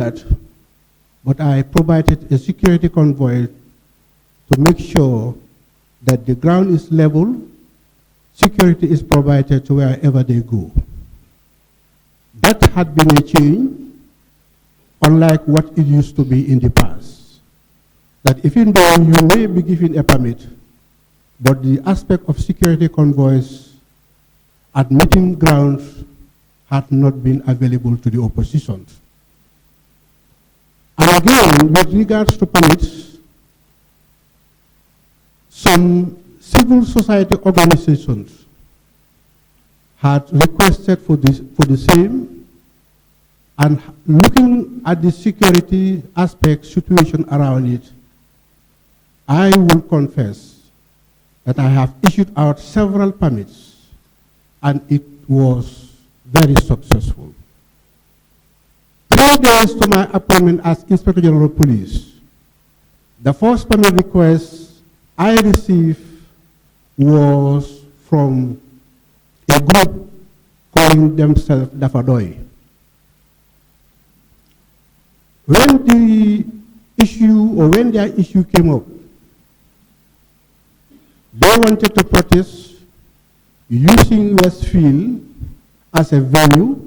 that, but I provided a security convoy to make sure that the ground is level, security is provided to wherever they go. That had been a change, unlike what it used to be in the past. That even though you may be given a permit, but the aspect of security convoys at meeting grounds had not been available to the opposition. And again, with regards to permits, some civil society organizations had requested for the same, and looking at the security aspect situation around it, I will confess that I have issued out several permits, and it was very successful. 3 days to my appointment as Inspector General of Police, the first permit request I received was from a group calling themselves Dafadoi. When their issue came up, they wanted to protest using Westfield as a venue.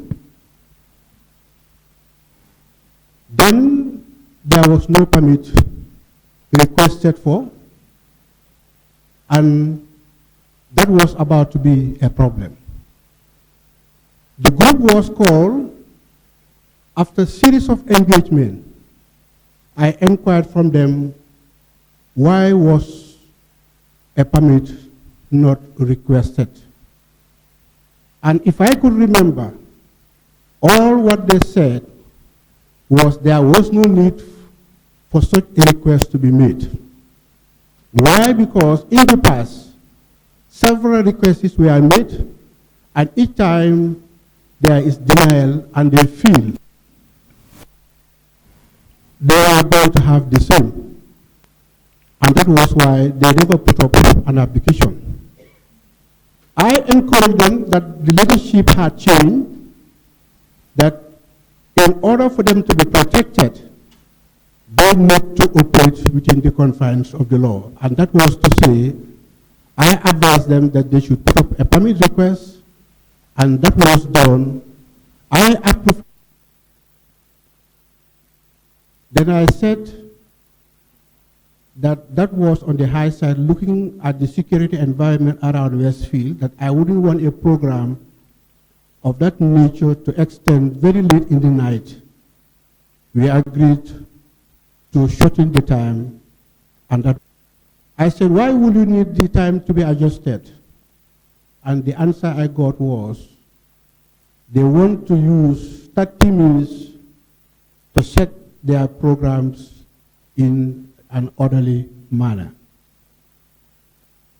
Then there was no permit requested for, and that was about to be a problem. The group was called. After a series of engagement, I inquired from them why was a permit not requested. And if I could remember, all what they said was there was no need for such a request to be made. Why? Because in the past, several requests were made, and each time there is denial, and they feel they are going to have the same. And that was why they never put up an application. I encouraged them that the leadership had changed, that in order for them to be protected, they need to operate within the confines of the law. And that was to say, I advised them that they should put up a permit request, and that was done. I approved. Then I said that that was on the high side, looking at the security environment around Westfield, that I wouldn't want a program of that nature to extend very late in the night. We agreed to shorten the time, and that I said, why would you need the time to be adjusted? And the answer I got was, they want to use 30 minutes to set their programs in an orderly manner.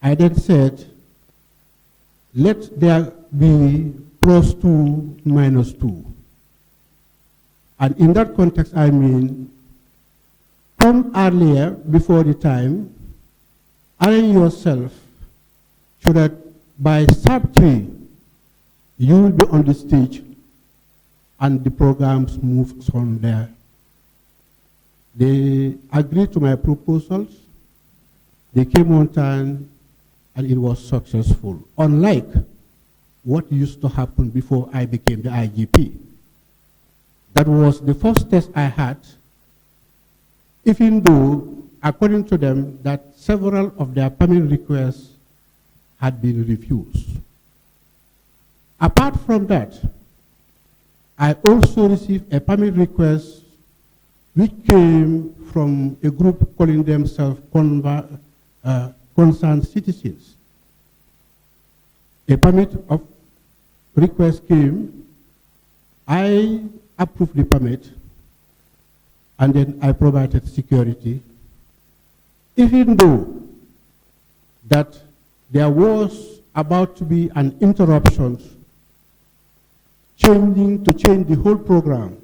I then said, let there be +2, -2. And in that context, I mean, come earlier, before the time, arrange yourself so that by sub 3, you will be on the stage and the programs move on there. They agreed to my proposals. They came on time, and it was successful, unlike what used to happen before I became the IGP. That was the first test I had, even though, according to them, that several of their permit requests had been refused. Apart from that, I also received a permit request which came from a group calling themselves Concerned Citizens. A permit of request came, I approved the permit, and then I provided security, even though that there was about to be an interruption to change the whole program.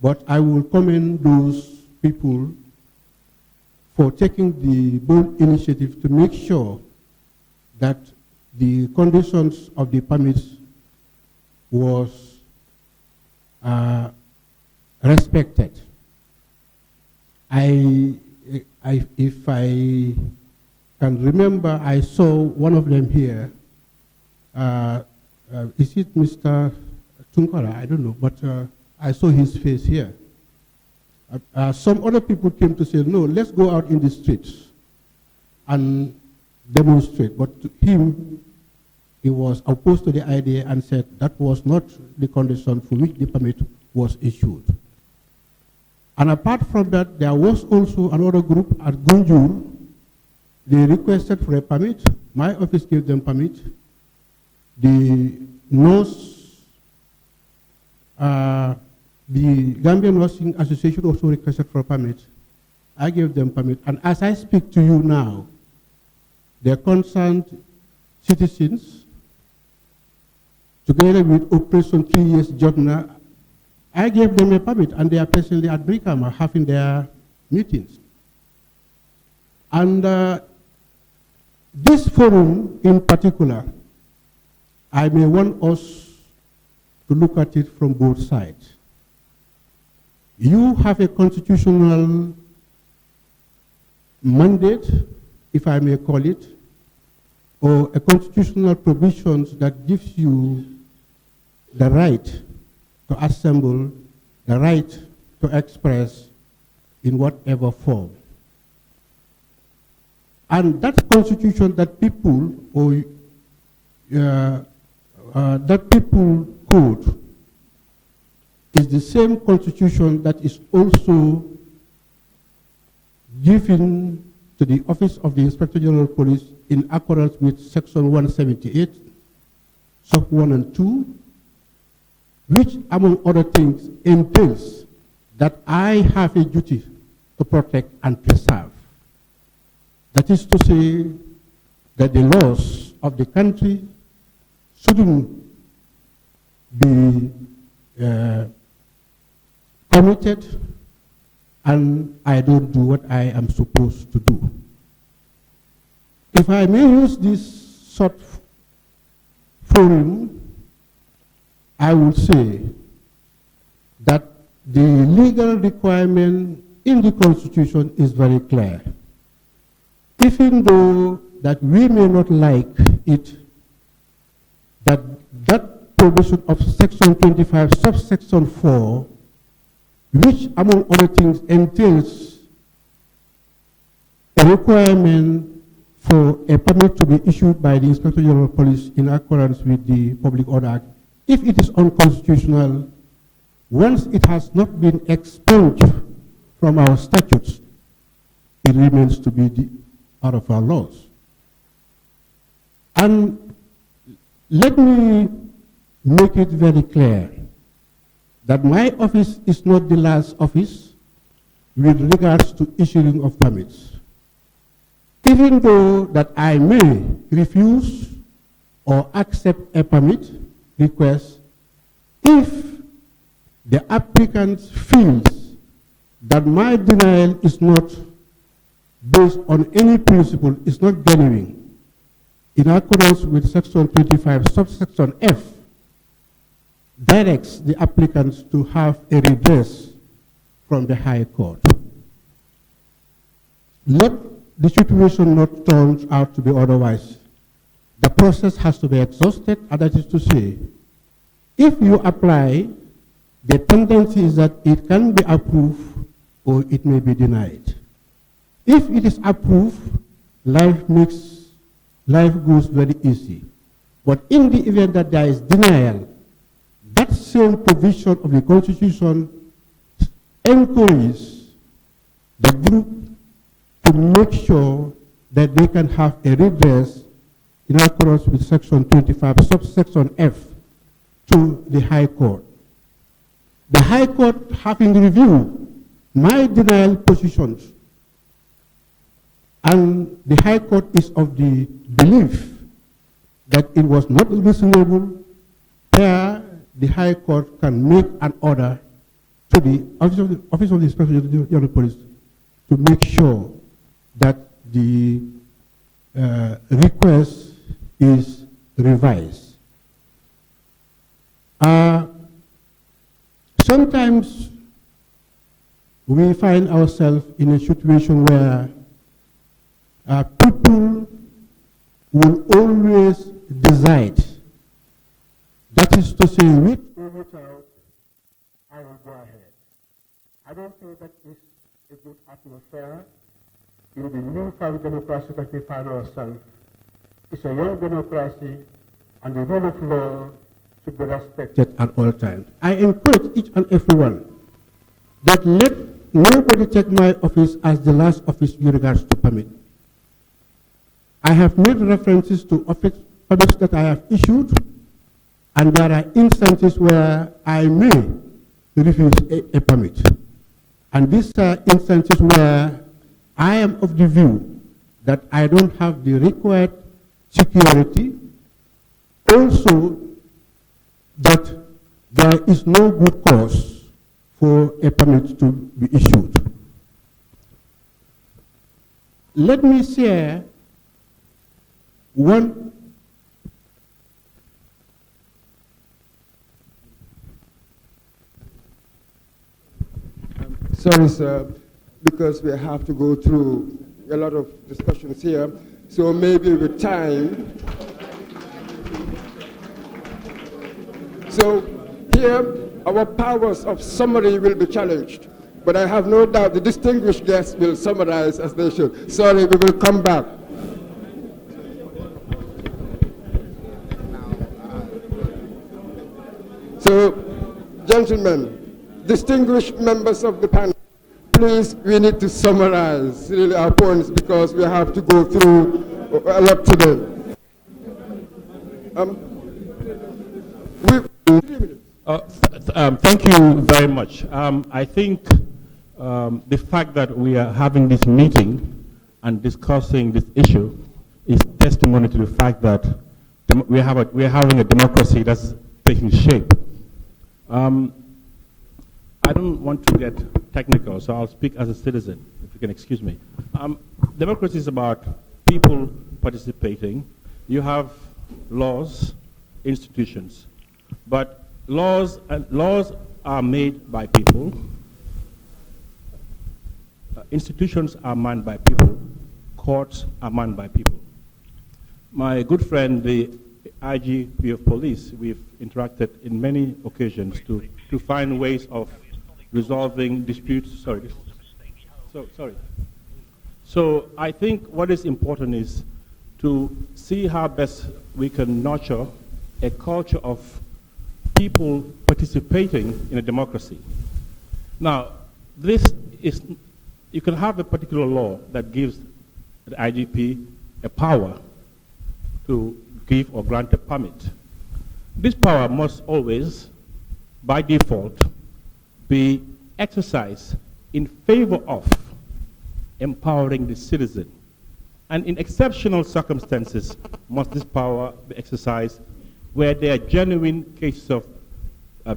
But I will commend those people for taking the bold initiative to make sure that the conditions of the permits was respected. If I can remember, I saw one of them here. Is it Mr. Tunkara? I don't know, but I saw his face here. Some other people came to say, no, let's go out in the streets and demonstrate. But to him, he was opposed to the idea and said that was not the condition for which the permit was issued. And apart from that, there was also another group at Gunjur. They requested for a permit. My office gave them permit. The nurse, the Gambian Nursing Association also requested for a permit. I gave them permit. And as I speak to you now, the concerned citizens, together with Operation 3 Years Jotna, I gave them a permit, and they are presently at Brikama having their meetings. And this forum in particular, I may want us to look at it from both sides. You have a constitutional mandate, if I may call it, or a constitutional provisions that gives you the right to assemble, the right to express in whatever form. And that constitution that people, or that people code, is the same constitution that is also given to the Office of the Inspector General of Police in accordance with Section 178, Sub 1 and 2, which, among other things, entails that I have a duty to protect and preserve. That is to say that the laws of the country shouldn't be committed, and I don't do what I am supposed to do. If I may use this short forum, I would say that the legal requirement in the Constitution is very clear. Even though that we may not like it, that provision of Section 25, subsection 4, which among other things entails a requirement for a permit to be issued by the Inspector General of Police in accordance with the Public Order Act, if it is unconstitutional, once it has not been expunged from our statutes, it remains to be out of our laws. And let me make it very clear that my office is not the last office with regards to issuing of permits. Even though that I may refuse or accept a permit request if the applicant feels that my denial is not based on any principle, is not genuine, in accordance with Section 25, subsection F, directs the applicants to have a redress from the High Court. Let the situation not turn out to be otherwise. The process has to be exhausted, and that is to say, if you apply, the tendency is that it can be approved or it may be denied. If it is approved, life goes very easy. But in the event that there is denial, that same provision of the Constitution encourages the group to make sure that they can have a redress in accordance with Section 25, subsection F, to the High Court. The High Court, having reviewed my denial positions, and the High Court is of the belief that it was not reasonable, there the High Court can make an order to the Office of the Inspector General of Police to make sure that the request is revised. Sometimes we find ourselves in a situation where people will always decide. That is to say, with or without, I will go ahead. I don't think that is a good atmosphere in the new kind of democracy that we find ourselves. It's a young democracy, and the rule of law should be respected at all times. I encourage each and everyone that let nobody take my office as the last office with regards to permit. I have made references to permits that I have issued, and there are instances where I may refuse a permit. And these are instances where I am of the view that I don't have the required security. Also, that there is no good cause for a permit to be issued. Let me share one sorry, sir, because we have to go through a lot of discussions here, so maybe with time. So here, our powers of summary will be challenged, but I have no doubt the distinguished guests will summarize as they should. Sorry, we will come back. So, gentlemen, distinguished members of the panel, please, we need to summarize really our points because we have to go through a lot today. Thank you very much. I think the fact that we are having this meeting and discussing this issue is testimony to the fact that we are having a democracy that's taking shape. I don't want to get technical, so I'll speak as a citizen, if you can excuse me. Democracy is about people participating. You have laws, institutions, but laws are made by people. Institutions are manned by people. Courts are manned by people. My good friend, the IGP of police, we've interacted in many occasions to find ways of resolving disputes. So I think what is important is to see how best we can nurture a culture of people participating in a democracy. Now, this is, you can have a particular law that gives the IGP a power to give or grant a permit. This power must always, by default, be exercised in favor of empowering the citizen. And in exceptional circumstances, must this power be exercised where there are genuine cases of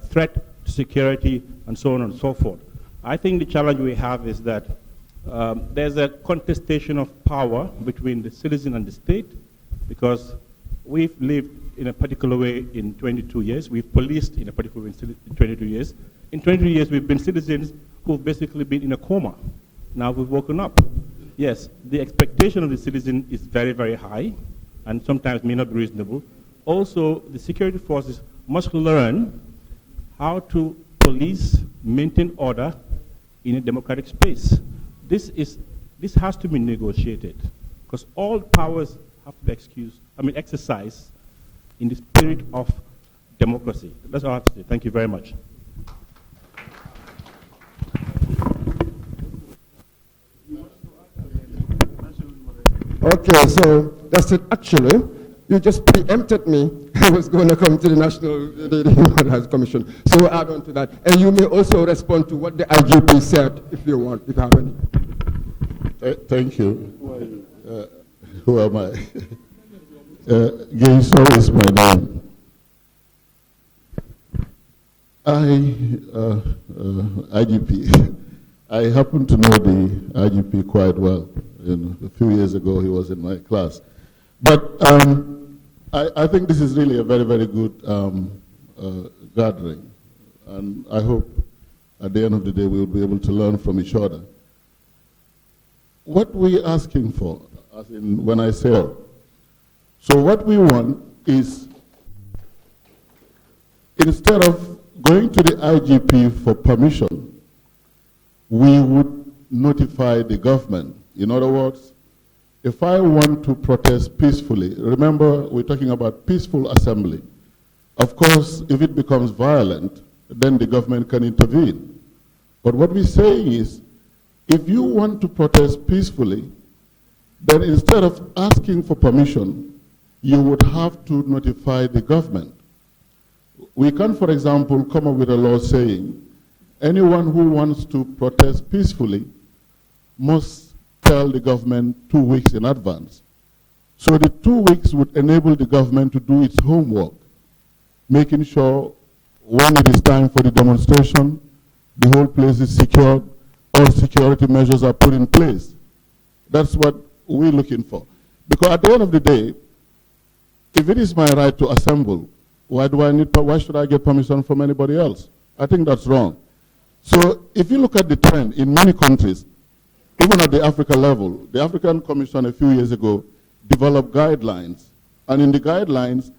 threat to security and so on and so forth. I think the challenge we have is that there's a contestation of power between the citizen and the state, because we've lived in a particular way in 22 years. We've policed in a particular way in 22 years. In 22 years, we've been citizens who've basically been in a coma. Now we've woken up. Yes, the expectation of the citizen is very, very high, and sometimes may not be reasonable. Also, the security forces must learn how to police, maintain order in a democratic space. This has to be negotiated, because all powers have to be exercised in the spirit of democracy. That's all I have to say. Thank you very much. Okay, so that's it. Actually, you just preempted me. I was going to come to the Human Rights Commission. So we'll add on to that. And you may also respond to what the IGP said, if you want, if you have any. Thank you. Who am I? Gayso is my name. IGP. I happen to know the IGP quite well. A few years ago, he was in my class. But I think this is really a very, very good gathering. And I hope at the end of the day, we will be able to learn from each other. What we're asking for, as in when I say, so what we want is, instead of going to the IGP for permission, we would notify the government. In other words, if I want to protest peacefully, remember we're talking about peaceful assembly. Of course, if it becomes violent, then the government can intervene. But what we're saying is, if you want to protest peacefully, then instead of asking for permission, you would have to notify the government. We can, for example, come up with a law saying, anyone who wants to protest peacefully must tell the government 2 weeks in advance. So the 2 weeks would enable the government to do its homework, making sure when it is time for the demonstration, the whole place is secured, all security measures are put in place. That's what we're looking for. Because at the end of the day, if it is my right to assemble, why should I get permission from anybody else? I think that's wrong. So if you look at the trend in many countries, even at the Africa level, the African Commission a few years ago developed guidelines. And in the guidelines,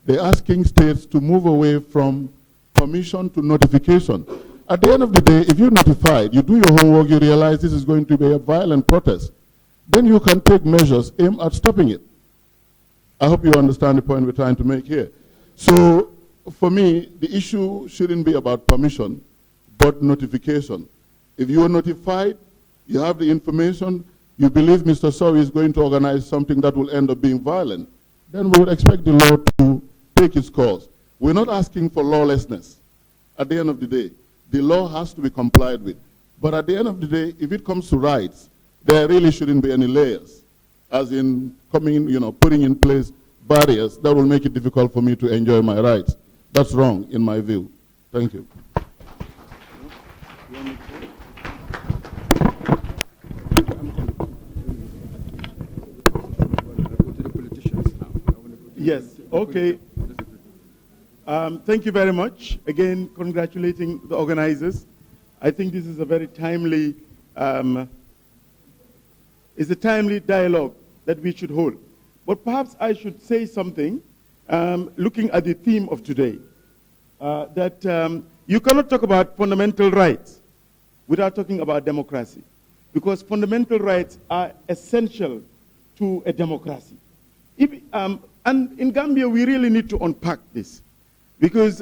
they're asking states to move away from permission to notification. At the end of the day, if you're notified, you do your homework, you realize this is going to be a violent protest, then you can take measures aimed at stopping it. I hope you understand the point we're trying to make here. So for me, the issue shouldn't be about permission, but notification. If you are notified, you have the information, you believe Mr. Sowi is going to organize something that will end up being violent, then we would expect the law to take its course. We're not asking for lawlessness. At the end of the day, the law has to be complied with. But at the end of the day, if it comes to rights, there really shouldn't be any layers, as in putting in place barriers that will make it difficult for me to enjoy my rights. That's wrong, in my view. Thank you. Yes, okay. Thank you very much. Again, congratulating the organizers. I think this is a very timely, dialogue that we should hold. But perhaps I should say something, looking at the theme of today, that you cannot talk about fundamental rights without talking about democracy, because fundamental rights are essential to a democracy. And in Gambia, we really need to unpack this, because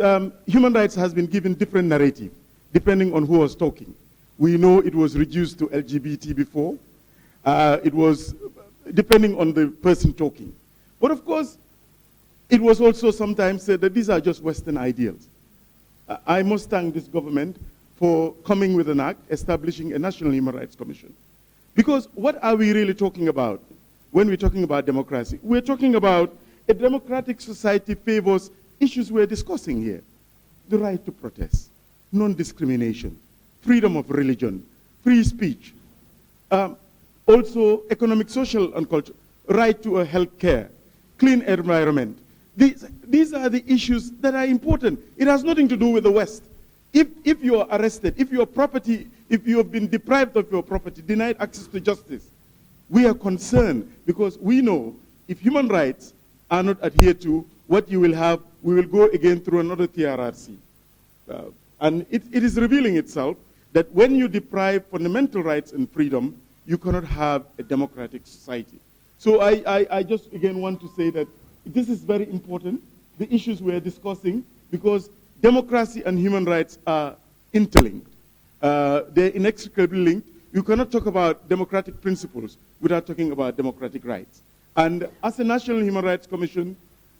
human rights has been given different narrative, depending on who was talking. We know it was reduced to LGBT before. It was depending on the person talking. But of course, it was also sometimes said that these are just Western ideals. I must thank this government for coming with an act establishing a National Human Rights Commission. Because what are we really talking about when we're talking about democracy? We're talking about a democratic society favors issues we're discussing here. The right to protest, non-discrimination, freedom of religion, free speech, also economic, social, and cultural, right to a health care, clean environment. These are the issues that are important. It has nothing to do with the West. If you are arrested, if you have been deprived of your property, denied access to justice, we are concerned because we know if human rights are not adhered to, what you will have, we will go again through another TRRC. And it is revealing itself that when you deprive fundamental rights and freedom, you cannot have a democratic society. So I just again want to say that this is very important, the issues we're discussing, because democracy and human rights are interlinked. They're inextricably linked. You cannot talk about democratic principles without talking about democratic rights. And as a National Human Rights Commission,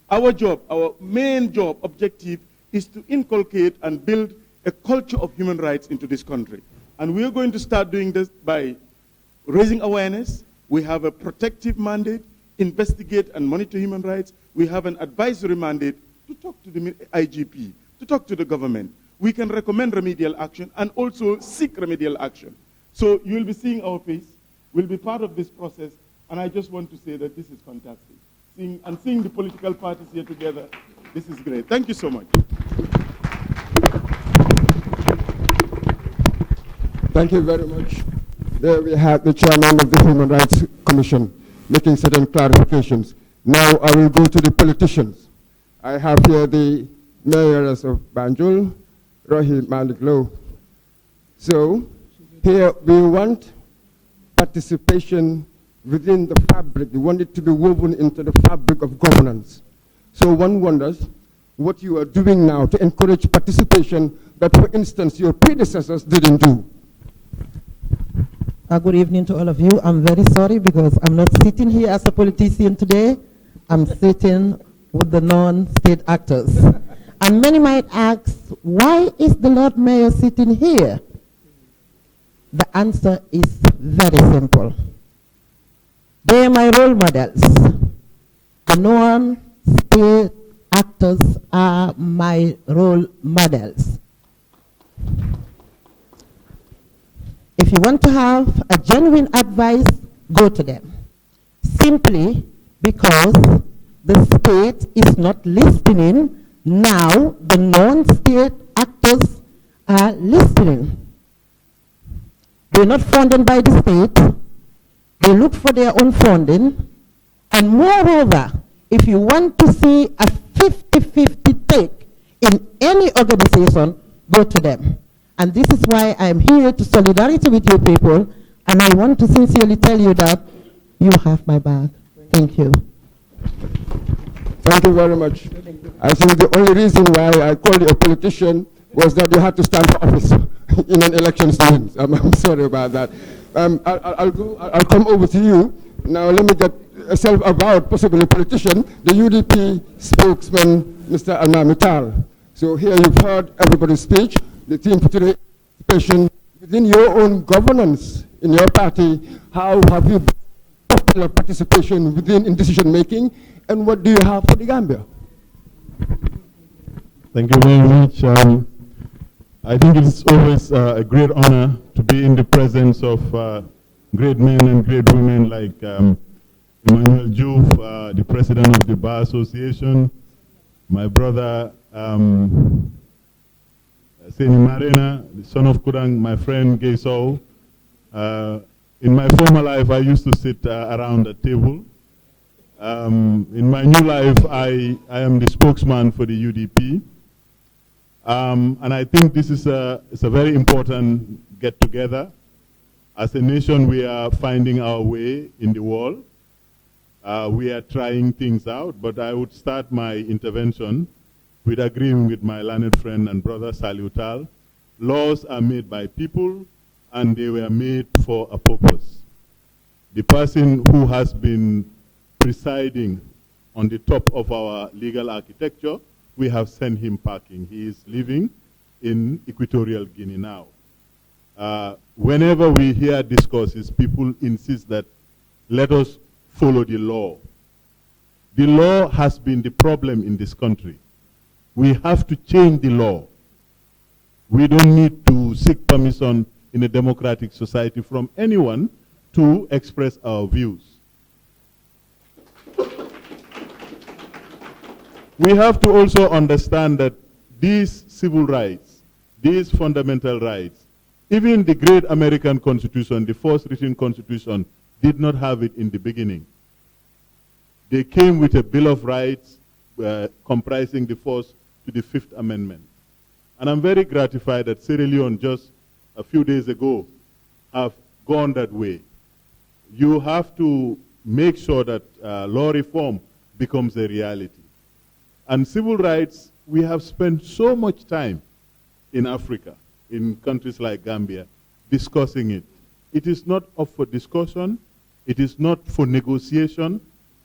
our job, our main job, objective, is to inculcate and build a culture of human rights into this country. And we are going to start doing this by raising awareness. We have a protective mandate, investigate and monitor human rights. We have an advisory mandate to talk to the IGP, to talk to the government. We can recommend remedial action and also seek remedial action. So you'll be seeing our face. We'll be part of this process. And I just want to say that this is fantastic. Seeing the political parties here together, this is great. Thank you so much. Thank you very much. There we have the chairman of the Human Rights Commission making certain clarifications. Now I will go to the politicians. I have here the mayors of Banjul, Rohit Malik Low. So here we want participation within the fabric. We want it to be woven into the fabric of governance. So one wonders what you are doing now to encourage participation that, for instance, your predecessors didn't do. Good evening to all of you. I'm very sorry because I'm not sitting here as a politician today. I'm sitting with the non-state actors. And many might ask, why is the Lord Mayor sitting here? The answer is very simple. They are my role models. The non-state actors are my role models. If you want to have a genuine advice, go to them. Simply because the state is not listening, now the non-state actors are listening. They're not funded by the state. They look for their own funding. And moreover, if you want to see a 50-50 take in any organization, go to them. And this is why I'm here to solidarity with you people, and I want to sincerely tell you that you have my back. Thank you. Thank you very much. I think the only reason why I called you a politician was that you had to stand for office in an election season. I'm sorry about that. I'll come over to you. Now let me get a self-avowed, possibly politician, the UDP spokesman, Mr. Almamital. So here you've heard everybody's speech. The theme for today, participation within your own governance in your party. How have you popular participation within in decision making, and what do you have for the Gambia? Thank you very much. I think it's always a great honor to be in the presence of great men and great women like Emmanuel Diouf, the president of the Bar Association, my brother Seni Marina, the son of Kudang, my friend Gay Sow. In my former life, I used to sit around a table. In my new life, I am the spokesman for the UDP. And I think this is it's a very important get-together. As a nation, we are finding our way in the world. We are trying things out, but I would start my intervention with agreeing with my learned friend and brother Salutal. Laws are made by people, and they were made for a purpose. The person who has been presiding on the top of our legal architecture, we have sent him packing. He is living in Equatorial Guinea now. Whenever we hear discourses, people insist that let us follow the law. The law has been the problem in this country. We have to change the law. We don't need to seek permission in a democratic society from anyone to express our views. We have to also understand that these civil rights, these fundamental rights, even the great American Constitution, the first written Constitution, did not have it in the beginning. They came with a Bill of Rights comprising the first to the Fifth Amendment. And I'm very gratified that Sierra Leone just a few days ago have gone that way. You have to make sure that law reform becomes a reality. And civil rights, we have spent so much time in Africa, in countries like Gambia, discussing it. It is not up for discussion. It is not for negotiation.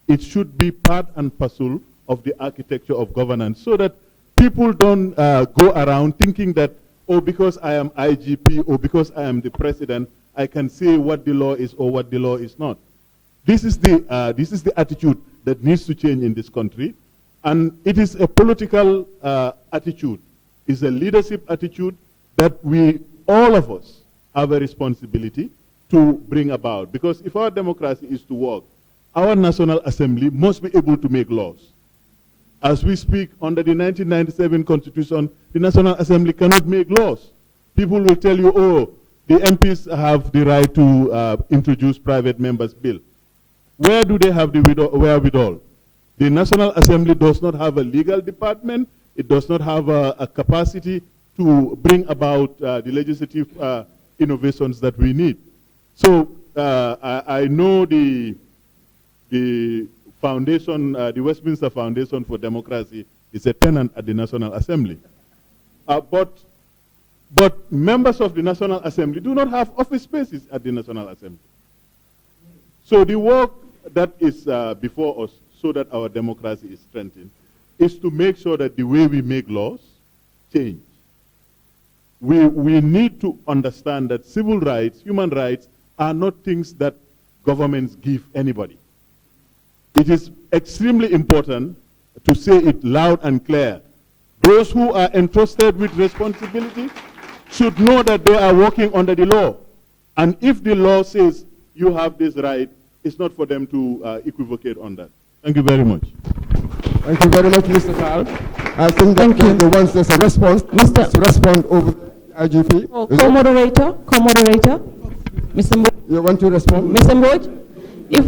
It should be part and parcel of the architecture of governance so that people don't go around thinking that, oh, because I am IGP or because I am the president, I can say what the law is or what the law is not. This is the attitude that needs to change in this country. And it is a political attitude. It's a leadership attitude that we, all of us, have a responsibility to bring about. Because if our democracy is to work, our National Assembly must be able to make laws. As we speak, under the 1997 Constitution, the National Assembly cannot make laws. People will tell you, oh, the MPs have the right to introduce private members' bill. Where do they have the wherewithal? The National Assembly does not have a legal department. It does not have a capacity to bring about the legislative innovations that we need. So I know the foundation, the Westminster Foundation for Democracy is a tenant at the National Assembly. But members of the National Assembly do not have office spaces at the National Assembly. So the work that is before us, so that our democracy is strengthened, is to make sure that the way we make laws change. We need to understand that civil rights, human rights, are not things that governments give anybody. It is extremely important to say it loud and clear. Those who are entrusted with responsibility should know that they are working under the law. And if the law says you have this right, it's not for them to equivocate on that. Thank you very much. Thank you very much, Mr. Kyle. I think that the ones there's a response, to respond over the IGP. Oh, co-moderator, Mr. Mboj. You want to respond? Mr. Mboj, if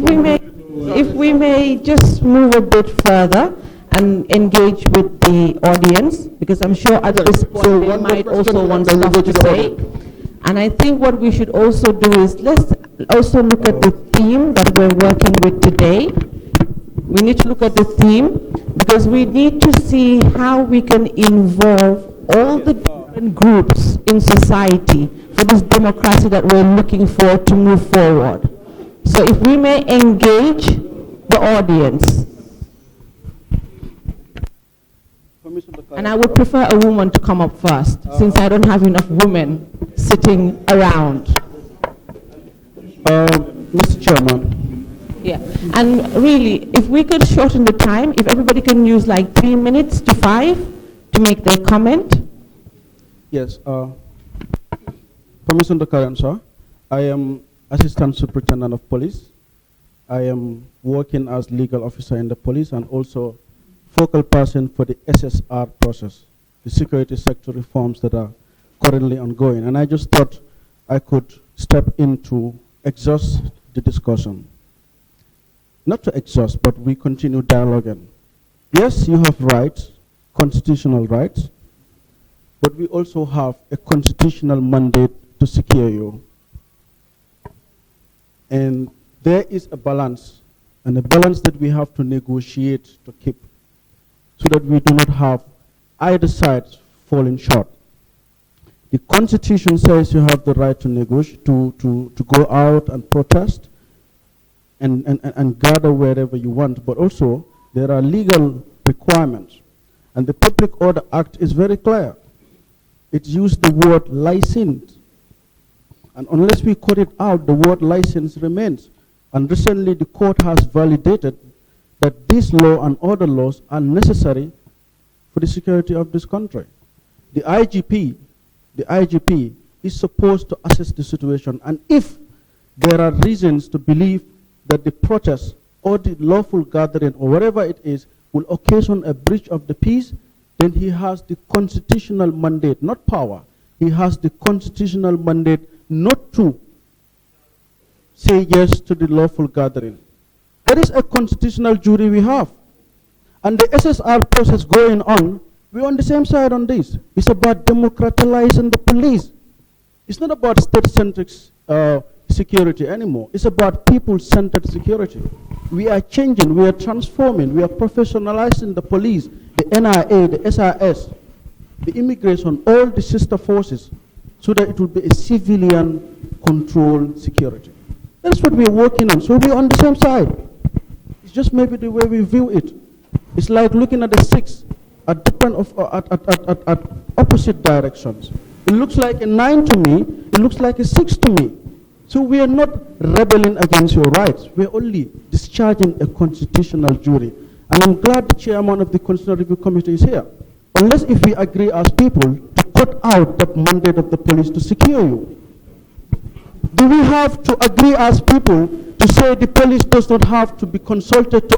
we may just move a bit further and engage with the audience, because I'm sure at this point So they one more might question, also want then we stuff go to to the say. And I think what we should also do is let's also look at the theme that we're working with today. We need to look at the theme because we need to see how we can involve all the different groups in society for this democracy that we're looking for to move forward. So if we may engage the audience. And I would prefer a woman to come up first, since I don't have enough women sitting around. Mr. Chairman. Yeah, and really, if we could shorten the time, if everybody can use like 3 minutes to 5 to make their comment. Yes, Permission to carry on, sir. I am Assistant Superintendent of Police. I am working as legal officer in the police and also focal person for the SSR process, the security sector reforms that are currently ongoing. And I just thought I could step in to exhaust the discussion. Not to exhaust, but we continue dialoguing. Yes, you have rights, constitutional rights, but we also have a constitutional mandate to secure you. And there is a balance, and a balance that we have to negotiate to keep, so that we do not have either side falling short. The Constitution says you have the right to negotiate, to go out and protest and gather wherever you want, but also there are legal requirements. And the Public Order Act is very clear. It used the word license. And unless we cut it out, the word license remains. And recently the court has validated that this law and other laws are necessary for the security of this country. The IGP is supposed to assess the situation, and if there are reasons to believe that the protest or the lawful gathering or whatever it is will occasion a breach of the peace, then he has the constitutional mandate, not power. He has the constitutional mandate not to say yes to the lawful gathering. There is a constitutional jury we have. And the SSR process going on, we're on the same side on this. It's about democratizing the police. It's not about state-centric security anymore. It's about people-centered security. We are changing, we are transforming, we are professionalizing the police, the NIA, the SRS, the immigration, all the sister forces, so that it will be a civilian-controlled security. That's what we're working on. So we're on the same side. It's just maybe the way we view it. It's like looking at the 6 at different at opposite directions. It looks like a 9 to me. It looks like a 6 to me. So we are not rebelling against your rights. We're only discharging a constitutional duty. And I'm glad the chairman of the Constitutional Review Committee is here. Unless if we agree as people to cut out the mandate of the police to secure you. Do we have to agree as people to say the police does not have to be consulted to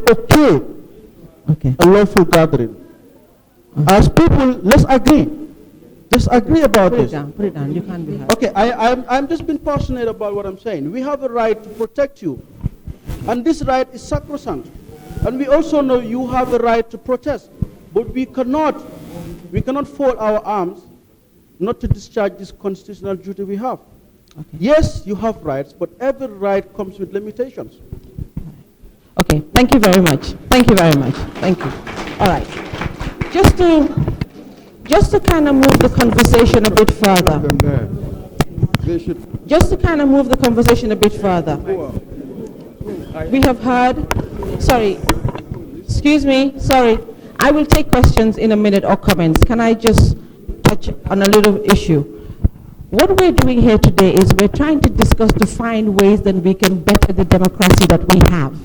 okay a lawful gathering? As people, let's agree. Just agree about this. Put it down. You can't be heard. Okay, I'm just being passionate about what I'm saying. We have a right to protect you. And this right is sacrosanct. And we also know you have a right to protest. But we cannot fold our arms not to discharge this constitutional duty we have. Okay. Yes, you have rights, but every right comes with limitations. Okay, thank you very much. Thank you very much. Thank you. All right. Just to kind of move the conversation a bit further. They should. Just to kind of move the conversation a bit further. We have heard, sorry, excuse me, sorry. I will take questions in a minute or comments. Can I just touch on a little issue? What we're doing here today is we're trying to discuss to find ways that we can better the democracy that we have.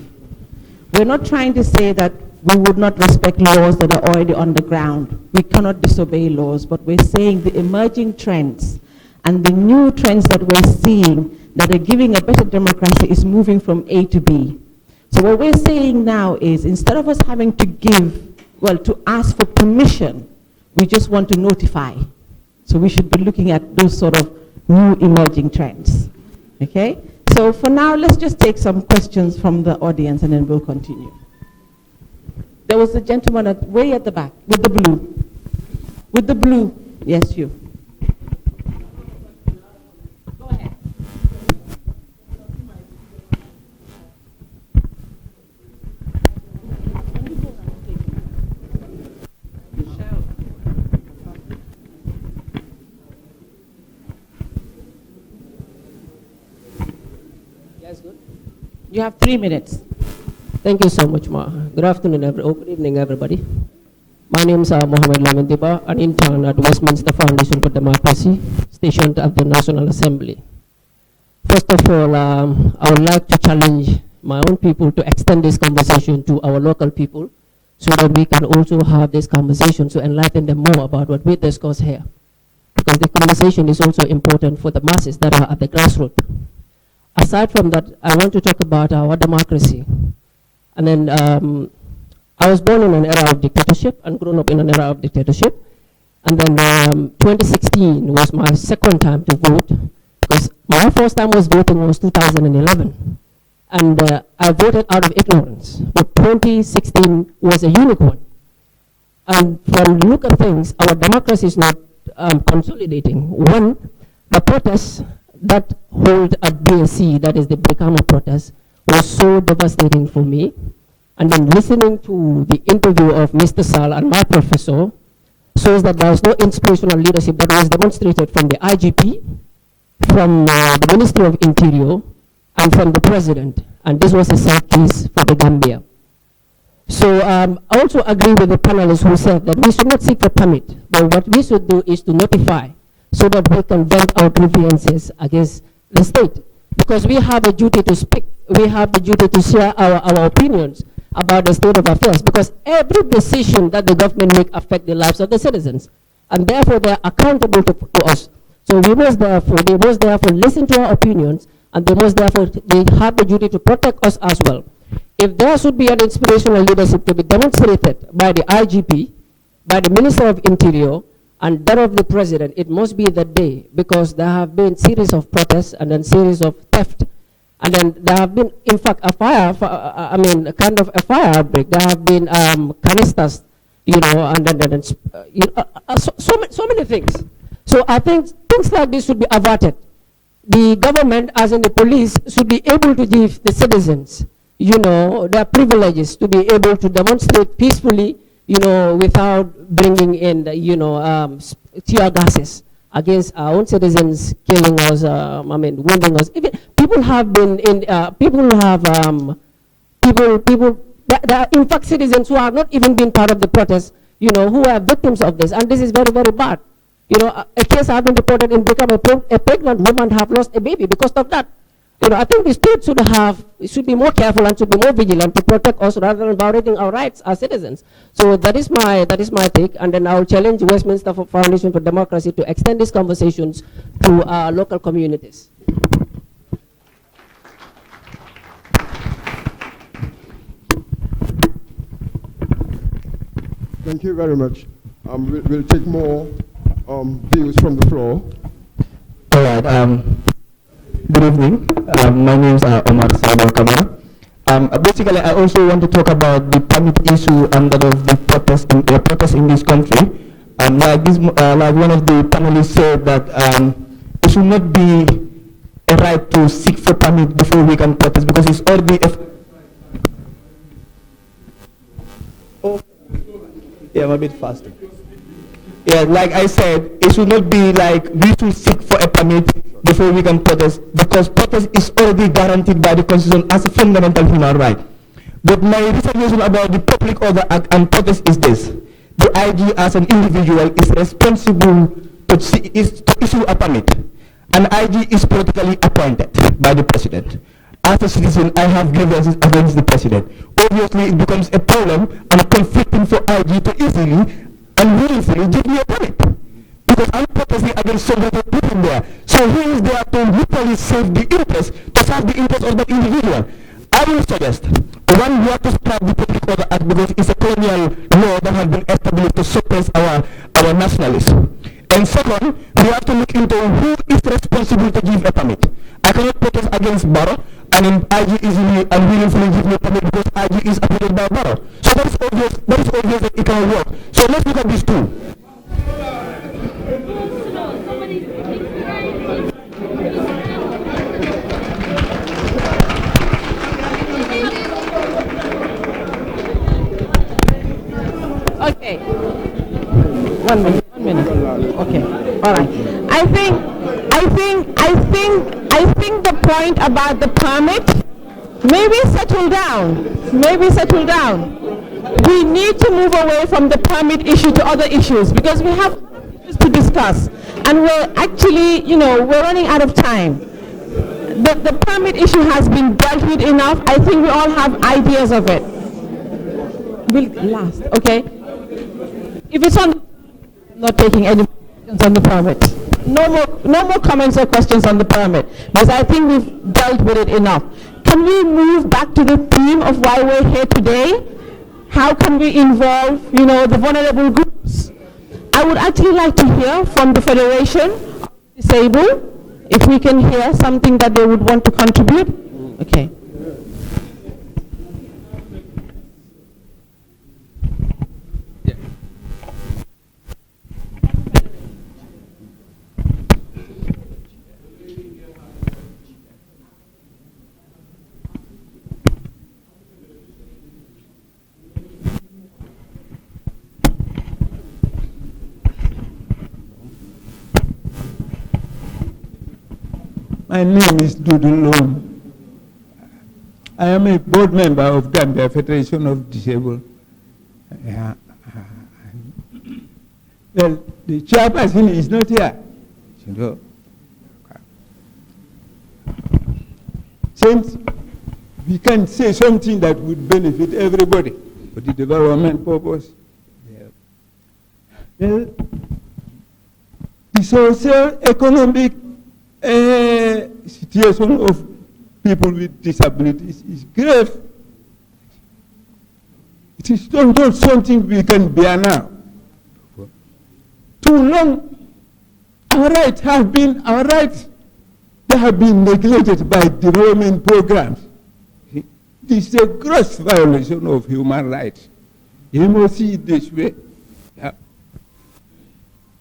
We're not trying to say that we would not respect laws that are already on the ground. We cannot disobey laws, but we're saying the emerging trends and the new trends that we're seeing that are giving a better democracy is moving from A to B. So what we're saying now is instead of us having to to ask for permission, we just want to notify. So we should be looking at those sort of new emerging trends. Okay? So for now, let's just take some questions from the audience and then we'll continue. There was a gentleman way at the back with the blue. With the blue. Yes, you. Go ahead. Yes, good. You have 3 minutes. Thank you so much, Ma. Good afternoon, good evening, everybody. My name is Mohammed Lamin Diba, an intern at Westminster Foundation for Democracy, stationed at the National Assembly. First of all, I would like to challenge my own people to extend this conversation to our local people so that we can also have this conversation to enlighten them more about what we discuss here. Because the conversation is also important for the masses that are at the grassroots. Aside from that, I want to talk about our democracy. And then I was born in an era of dictatorship and grown up in an era of dictatorship. And then 2016 was my second time to vote, because my first time was voting was 2011. And I voted out of ignorance. But 2016 was a unicorn. And from the look of things, our democracy is not consolidating. One, the protests that hold at BSC, that is the Brikama protest, was so devastating for me. And then listening to the interview of Mr. Sall and my professor shows that there was no inspirational leadership that was demonstrated from the IGP, from the Ministry of Interior, and from the President. And this was a sad case for the Gambia. So I also agree with the panelists who said that we should not seek for permit, but what we should do is to notify so that we can vent our grievances against the state. Because we have a duty to speak, we have the duty to share our opinions about the state of affairs, because every decision that the government make affect the lives of the citizens, and therefore they are accountable to us. So they must therefore listen to our opinions, and they have the duty to protect us as well. If there should be an inspirational leadership to be demonstrated by the IGP, by the Minister of Interior, and that of the President, it must be that day, because there have been series of protests and then series of theft. And then there have been, in fact, a fire outbreak. There have been canisters, and then so many things. So I think things like this should be averted. The government, as in the police, should be able to give the citizens, their privileges to be able to demonstrate peacefully, without bringing in, tear gases against our own citizens, killing us, wounding us. Even people have been there are in fact citizens who have not even been part of the protest, who are victims of this, and this is very, very bad. A case has been reported in Brikama, a pregnant woman have lost a baby because of that. I think the state should be more careful and should be more vigilant to protect us rather than violating our rights as citizens. So that is my take, and then I will challenge Westminster Foundation for Democracy to extend these conversations to our local communities. Thank you very much. We'll take more views from the floor. All right. Good evening. My name is Omar Salman Kamara. Basically, I also want to talk about the permit issue and that of the protest in this country. Like one of the panelists said that it should not be a right to seek for permit before we can protest because it's already. Yeah, I'm a bit faster. Yeah, like I said, it should not be like we should seek for a permit before we can protest, because protest is already guaranteed by the Constitution as a fundamental human right. But my reservation about the Public Order Act and protest is this: the IG as an individual is responsible to issue a permit, and IG is politically appointed by the President. As a citizen, I have grievances against the President. Obviously, it becomes a problem and conflicting for IG to easily and willfully give me a permit, because I'm protesting against some of the people there. So he is there to literally serve the interest, to serve the interest of the individual. I will suggest, one, we have to scrap the Public Order Act because it's a colonial law that has been established to suppress our nationalism. And second, we have to look into who is responsible to give a permit. I cannot protest against Barrow and IG easily and willingly give me a permit because IG is appointed by Barrow. So that is obvious that it can work. So let's look at these two. Okay. 1 minute. Okay. All right. I think the point about the permit, maybe settle down. We need to move away from the permit issue to other issues because we have issues to discuss, and we're actually, we're running out of time. The permit issue has been dealt with enough. I think we all have ideas of it. We'll last, okay? If it's on, not taking any questions on the permit. No more comments or questions on the permit, because I think we've dealt with it enough. Can we move back to the theme of why we're here today? How can we involve, the vulnerable groups? I would actually like to hear from the Federation of Disabled, if we can hear something that they would want to contribute. Okay. My name is Dudu Lom. I am a board member of Gambia Federation of Disabled. Well, the chairperson is not here. Since we can say something that would benefit everybody for the development purpose. Well, the socio-economic situation of people with disabilities is grave. It is not something we can bear now. Too long, our rights have been neglected by development programs. This is a gross violation of human rights. You must see it this way.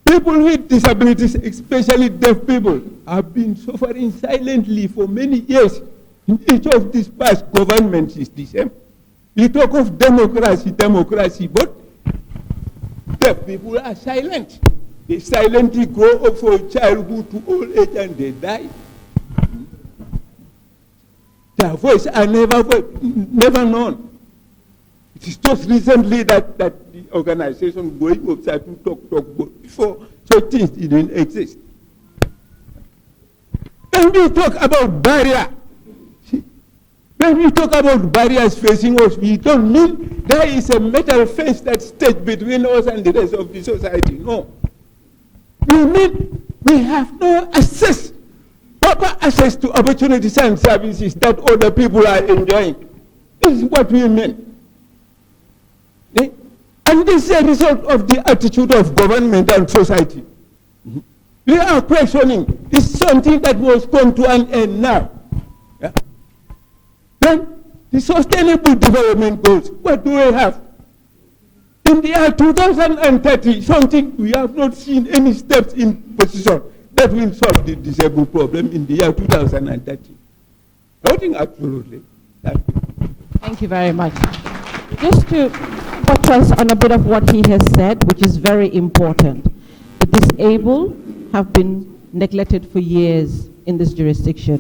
People with disabilities, especially deaf people, have been suffering silently for many years. In each of these past governments is the same. We talk of democracy, but deaf people are silent. They silently grow up from childhood to old age and they die. Their voice are never known. It is just recently that the organization going outside to talk, but before such things didn't exist. When we talk about barriers facing us, we don't mean there is a metal fence that stands between us and the rest of the society. No. We mean we have no proper access to opportunities and services that other people are enjoying. This is what we mean. And this is a result of the attitude of government and society. We are questioning. It's something that was come to an end now. Yeah. Then the sustainable development goals, what do we have? In the year 2030, something we have not seen any steps in position that will solve the disabled problem in the year 2030. Nothing absolutely. Thank you very much. Just to buttress on a bit of what he has said, which is very important. The disabled have been neglected for years in this jurisdiction.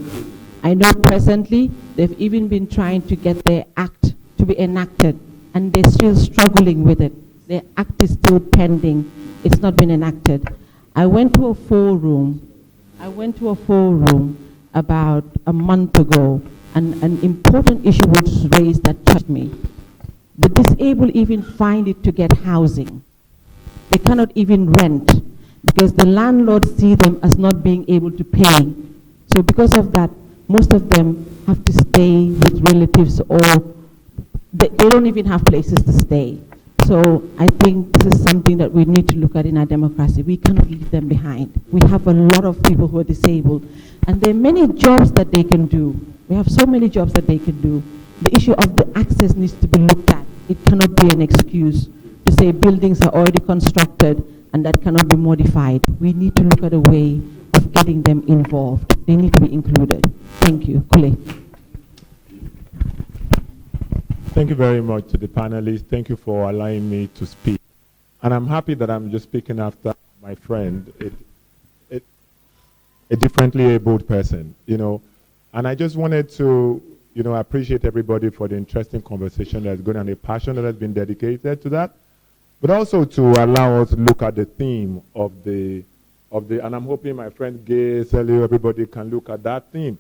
I know presently they've even been trying to get their act to be enacted, and they're still struggling with it. The act is still pending. It's not been enacted. I went to a forum about a month ago, and an important issue was raised that touched me. The disabled even find it to get housing. They cannot even rent because the landlords see them as not being able to pay. So because of that, most of them have to stay with relatives, or they don't even have places to stay. So I think this is something that we need to look at in our democracy. We cannot leave them behind. We have a lot of people who are disabled, and there are many jobs that they can do. We have so many jobs that they can do. The issue of the access needs to be looked at. It cannot be an excuse to say buildings are already constructed and that cannot be modified. We need to look at a way of getting them involved. They need to be included. Thank you. Kule. Thank you very much to the panelists. Thank you for allowing me to speak. And I'm happy that I'm just speaking after my friend, a differently abled person, you know. And I just wanted to, you know, appreciate everybody for the interesting conversation that's going on, and the passion that has been dedicated to that, but also to allow us to look at the theme of the, and I'm hoping my friend Gay, Celio, everybody can look at that theme.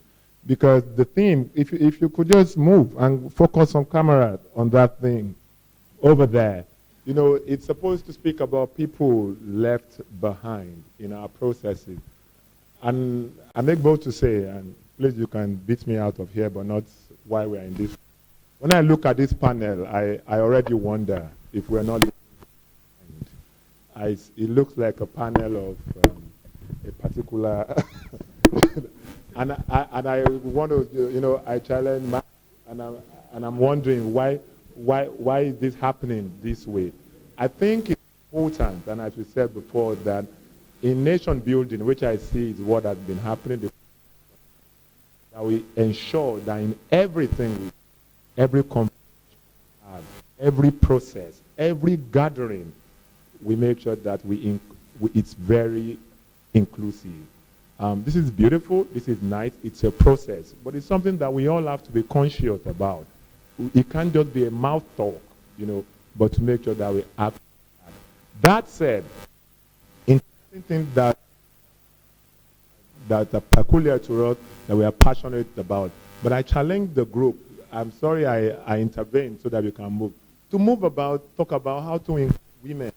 Because the theme, if you could just move and focus on camera on that thing over there, you know, it's supposed to speak about people left behind in our processes. And I make bold to say, and please you can beat me out of here, but not why we're in this. When I look at this panel, I already wonder if we're not. It looks like a panel of a particular. And I want to, you know, I challenge my, and I'm wondering why is this happening this way? I think it's important, and as we said before, that in nation building, which I see is what has been happening, that we ensure that in everything, every conversation, every process, every gathering, we make sure that it's very inclusive. This is beautiful, this is nice, it's a process, but it's something that we all have to be conscious about. It can't just be a mouth talk, you know, but to make sure that we act. That said, interesting things that are peculiar to us, that we are passionate about, but I challenge the group, I'm sorry I intervened so that we can move, to talk about how to include women,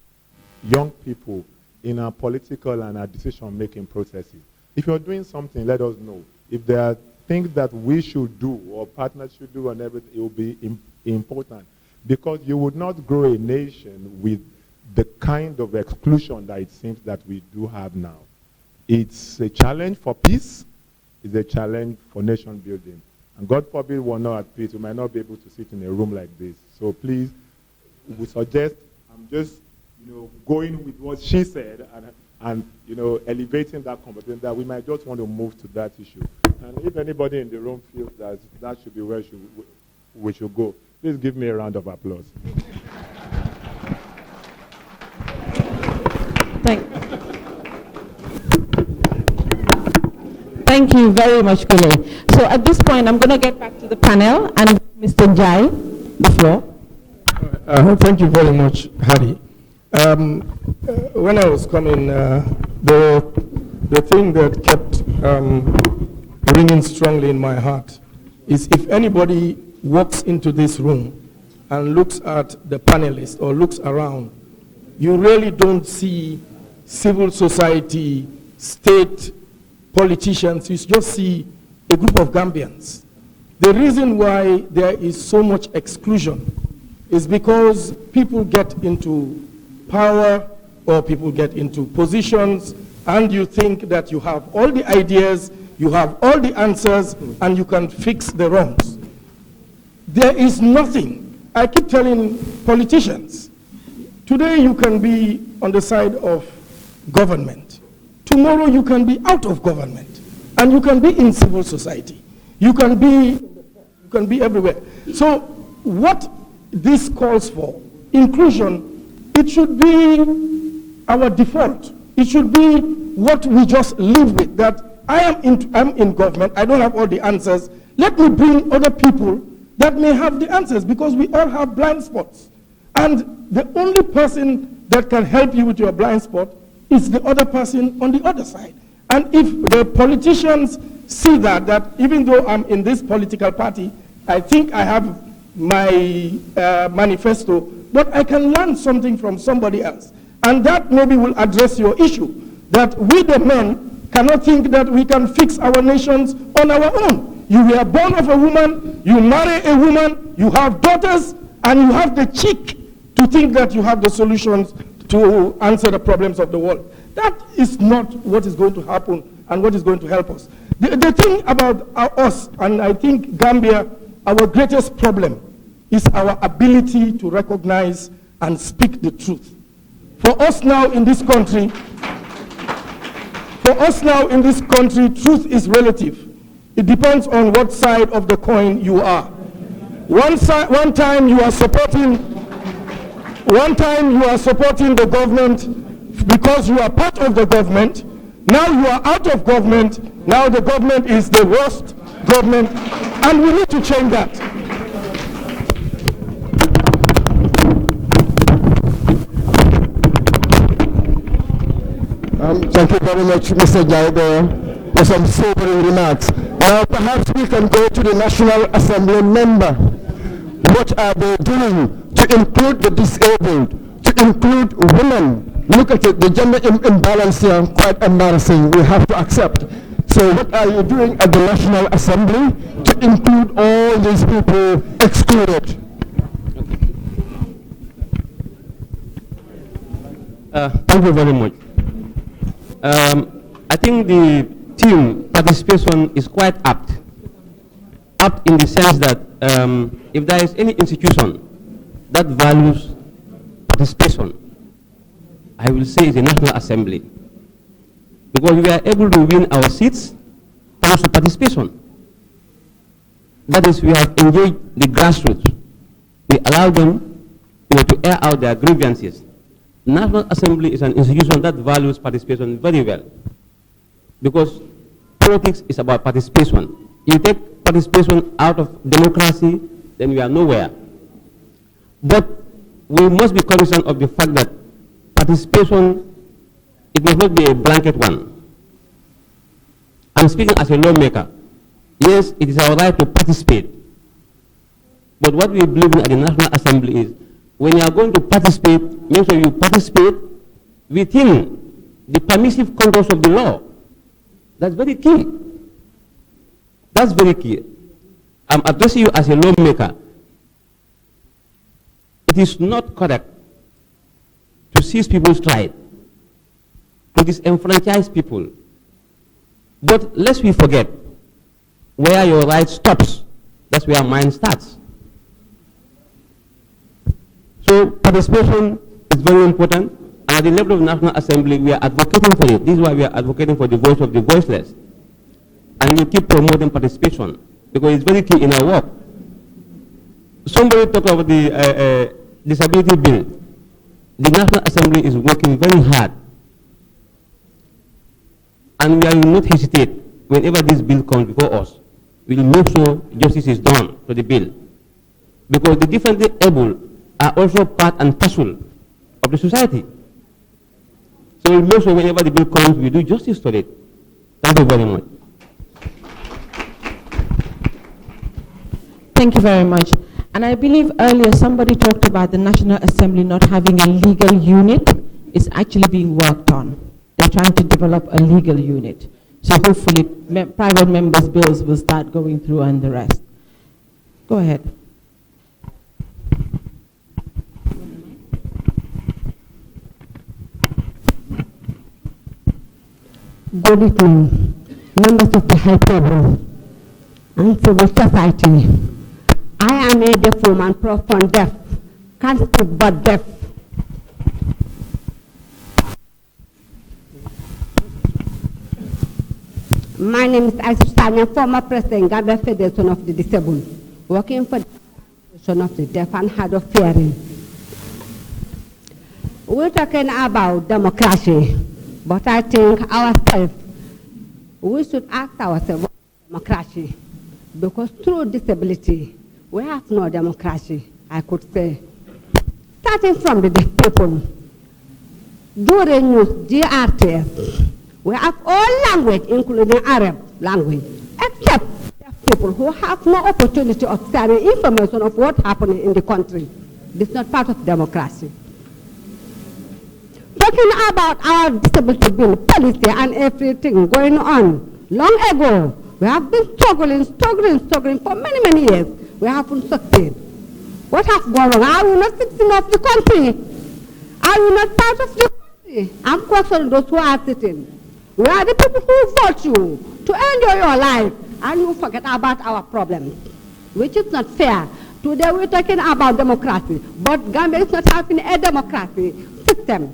young people in our political and our decision-making processes. If you're doing something, let us know. If there are things that we should do or partners should do and everything, it will be important. Because you would not grow a nation with the kind of exclusion that it seems that we do have now. It's a challenge for peace. It's a challenge for nation building. And God forbid we're not at peace. We might not be able to sit in a room like this. So please, we suggest, I'm just, you know, going with what she said and you know, elevating that conversation, that we might just want to move to that issue. And if anybody in the room feels that that should be where we should go, please give me a round of applause. Thank you very much, Kule. So at this point, I'm going to get back to the panel and Mr. Njai, the floor. Thank you very much, Harry. When I was coming, the thing that kept ringing strongly in my heart is if anybody walks into this room and looks at the panelists or looks around, you really don't see civil society, state politicians, you just see a group of Gambians. The reason why there is so much exclusion is because people get into power or people get into positions and you think that you have all the ideas, you have all the answers, and you can fix the wrongs. There is nothing. I keep telling politicians, today you can be on the side of government. Tomorrow you can be out of government, and you can be in civil society. You can be everywhere. So what this calls for, inclusion, it should be our default. It should be what we just live with, that I'm in government, I don't have all the answers. Let me bring other people that may have the answers, because we all have blind spots. And the only person that can help you with your blind spot is the other person on the other side. And if the politicians see that even though I'm in this political party, I think I have my manifesto, but I can learn something from somebody else. And that maybe will address your issue, that we the men cannot think that we can fix our nations on our own. You were born of a woman, you marry a woman, you have daughters, and you have the cheek to think that you have the solutions to answer the problems of the world. That is not what is going to happen and what is going to help us. The thing about us, and I think Gambia, our greatest problem is our ability to recognize and speak the truth. For us now in this country, truth is relative. It depends on what side of the coin you are. One time you are supporting the government because you are part of the government. Now you are out of government. Now the government is the worst government, and we need to change that. Thank you very much, Mr. Jaido, for some sobering remarks. Now perhaps we can go to the National Assembly member. What are they doing to include the disabled, to include women? Look at it, the gender imbalance here, quite embarrassing, we have to accept. So what are you doing at the National Assembly to include all these people excluded? Thank you very much. I think the team participation is quite apt in the sense that if there is any institution that values participation, I will say it's the National Assembly. Because we are able to win our seats thanks to participation. That is, we have engaged the grassroots. We allow them to air out their grievances. The National Assembly is an institution that values participation very well. Because politics is about participation. You take participation out of democracy, then we are nowhere. But we must be cognizant of the fact that participation, it must not be a blanket one. I'm speaking as a lawmaker. Yes, it is our right to participate. But what we believe in at the National Assembly is, when you are going to participate, make sure you participate within the permissive contours of the law. That's very key. That's very key. I'm addressing you as a lawmaker. It is not correct to seize people's right, to disenfranchise people. But lest we forget, where your right stops, that's where mine starts. So participation is very important. And at the level of National Assembly, we are advocating for it. This is why we are advocating for the voice of the voiceless. And we keep promoting participation, because it's very key in our work. Somebody talked about the disability bill. The National Assembly is working very hard. And we will not hesitate whenever this bill comes before us. We will make sure justice is done to the bill. Because the differently able are also part and parcel of the society. So we'll make sure whenever the bill comes, we do justice to it. Thank you very much. Thank you very much. And I believe earlier somebody talked about the National Assembly not having a legal unit. It's actually being worked on. They're trying to develop a legal unit. So hopefully private members' bills will start going through and the rest. Go ahead. Good evening, members of the High Table and civil society. I am a deaf woman, profound deaf, can't speak but deaf. My name is Aisha Sanya, former president, Gambia Federation of the Disabled, working for the Federation of the Deaf and Hard of Hearing. We're talking about democracy, but I think ourselves, we should ask ourselves what is democracy, because through disability, we have no democracy, I could say. Starting from the deaf people, during news, GRTS, we have all language, including Arab language, except deaf people who have no opportunity of sharing information of what's happening in the country. This is not part of democracy. Talking about our disability bill, policy, and everything going on, long ago, we have been struggling for many, many years. We haven't succeeded. What has gone wrong? Are we not citizens of the country? Are we not part of the country? I'm questioning those who are sitting. We are the people who vote you to enjoy your life, and you forget about our problems, which is not fair. Today we're talking about democracy, but Gambia is not having a democracy system.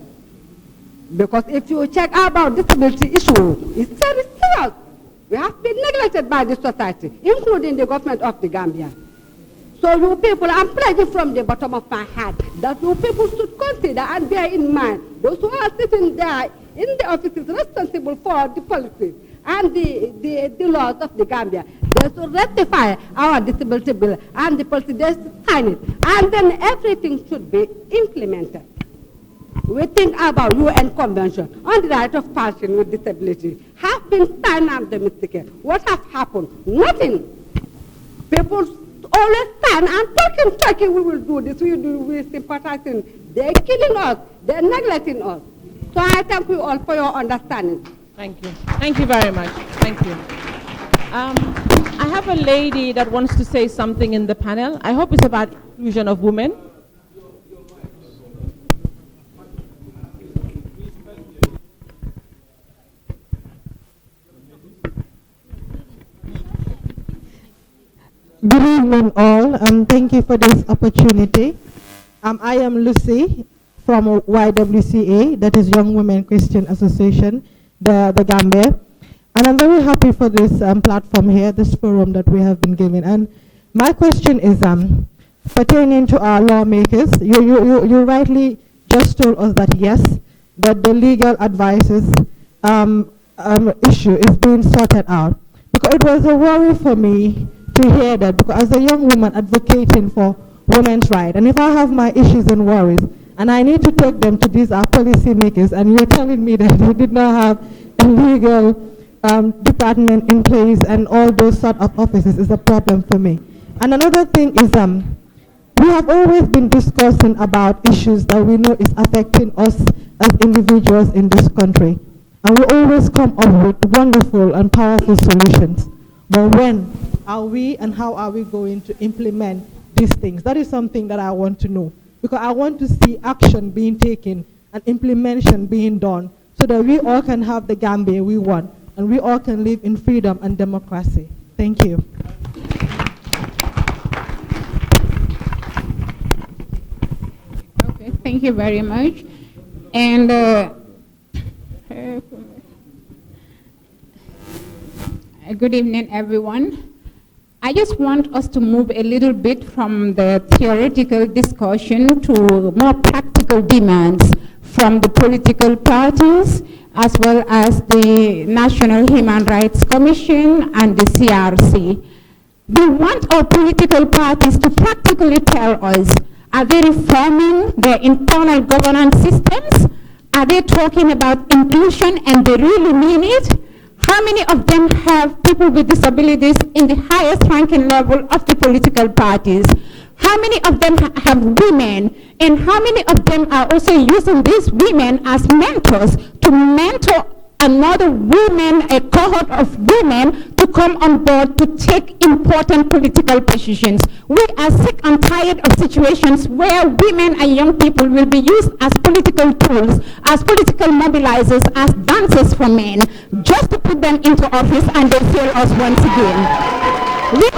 Because if you check about disability issue, it's very serious. We have been neglected by the society, including the government of the Gambia. So you people, I'm pledging from the bottom of my heart that you people should consider and bear in mind those who are sitting there in the offices responsible for the policies and the laws of the Gambia. They should rectify our disability bill and the policy, they should sign it. And then everything should be implemented. We think about UN Convention on the right of person with disability. Have been signed and domesticated. What has happened? Nothing. People always stand and talking, we will do this, we sympathizing. They're killing us, they're neglecting us. So I thank you all for your understanding. Thank you. Thank you very much. Thank you. I have a lady that wants to say something in the panel. I hope it's about inclusion of women. Good evening all, and thank you for this opportunity. I am Lucy from YWCA, that is Young Women Christian Association, the Gambia. And I'm very happy for this platform here, this forum that we have been given. And my question is pertaining to our lawmakers. You rightly just told us that yes, that the legal advices issue is being sorted out. Because it was a worry for me to hear that, because as a young woman advocating for women's rights, and if I have my issues and worries, and I need to take them to these policy makers, and you're telling me that you did not have a legal department in place and all those sort of offices, is a problem for me. And another thing is, we have always been discussing about issues that we know is affecting us as individuals in this country. And we always come up with wonderful and powerful solutions. But when are we and how are we going to implement these things? That is something that I want to know. Because I want to see action being taken and implementation being done so that we all can have the Gambia we want and we all can live in freedom and democracy. Thank you. Okay, thank you very much. And good evening, everyone. I just want us to move a little bit from the theoretical discussion to more practical demands from the political parties, as well as the National Human Rights Commission and the CRC. We want our political parties to practically tell us, are they reforming their internal governance systems? Are they talking about inclusion and they really mean it? How many of them have people with disabilities in the highest ranking level of the political parties? How many of them have women? And how many of them are also using these women as mentors to mentor another women, a cohort of women to come on board to take important political positions. We are sick and tired of situations where women and young people will be used as political tools, as political mobilizers, as dancers for men, just to put them into office and they fail us once again. We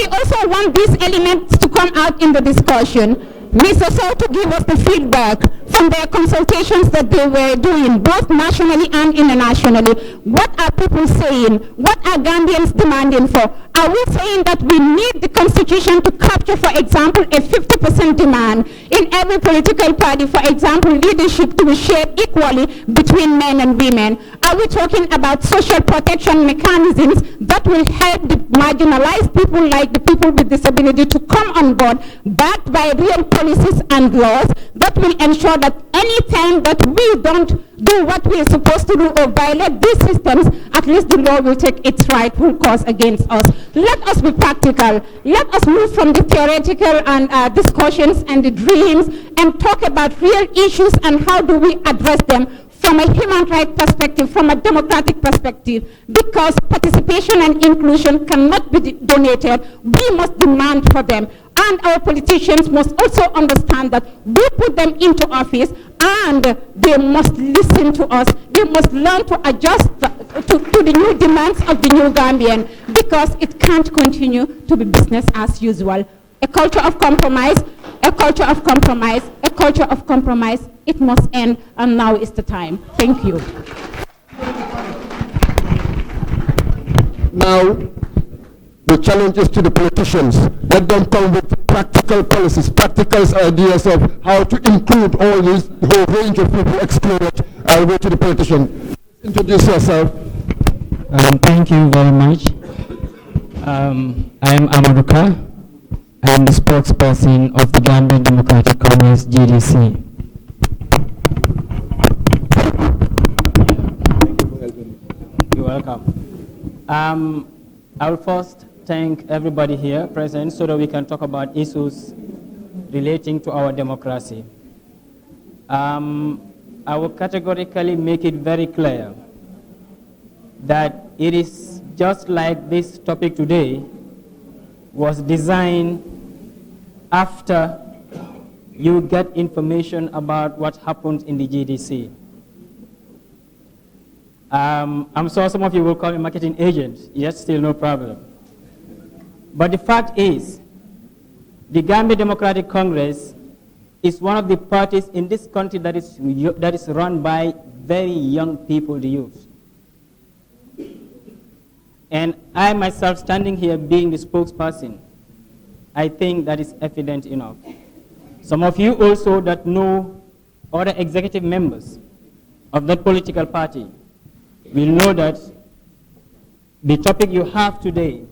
also want these elements to come out in the discussion. Mr. Sow to give us the feedback from their consultations that they were doing, both nationally and internationally. What are people saying? What are Gambians demanding for? Are we saying that we need the Constitution to capture, for example, a 50% demand in every political party, for example, leadership to be shared equally between men and women? Are we talking about social protection mechanisms that will help the marginalized people like the people with disability to come on board, backed by real policies and laws that will ensure that any time that we don't do what we are supposed to do or violate these systems, at least the law will take its rightful course against us. Let us be practical. Let us move from the theoretical and discussions and the dreams and talk about real issues and how do we address them from a human rights perspective, from a democratic perspective, because participation and inclusion cannot be donated. We must demand for them. And our politicians must also understand that we put them into office and they must listen to us. They must learn to adjust to the new demands of the new Gambian, because it can't continue to be business as usual. A culture of compromise, a culture of compromise, a culture of compromise. It must end, and now is the time. Thank you. Now, the challenge is to the politicians. Let them come with practical policies, practical ideas of how to include all this whole range of people excluded. I'll go to the politician. Introduce yourself. Thank you very much. I am Amaduka. I am the spokesperson of the Gambian Democratic Congress, GDC. You're welcome. I will first thank everybody here present so that we can talk about issues relating to our democracy. I will categorically make it very clear that it is just like this topic today was designed after you get information about what happened in the GDC. I'm sure some of you will call me marketing agent, yet still no problem. But the fact is, the Gambia Democratic Congress is one of the parties in this country that is run by very young people, the youth. And I myself standing here being the spokesperson, I think that is evident enough. Some of you also that know other executive members of that political party will know that the topic you have today,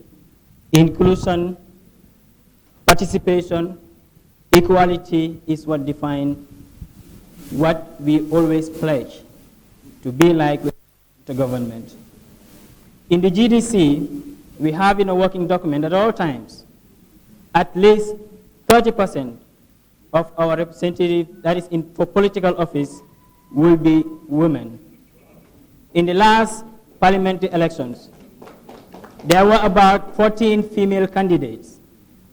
inclusion, participation, equality, is what defines what we always pledge to be like with the government. In the GDC, we have in a working document at all times, at least 30% of our representatives that is in for political office will be women. In the last parliamentary elections, there were about 14 female candidates.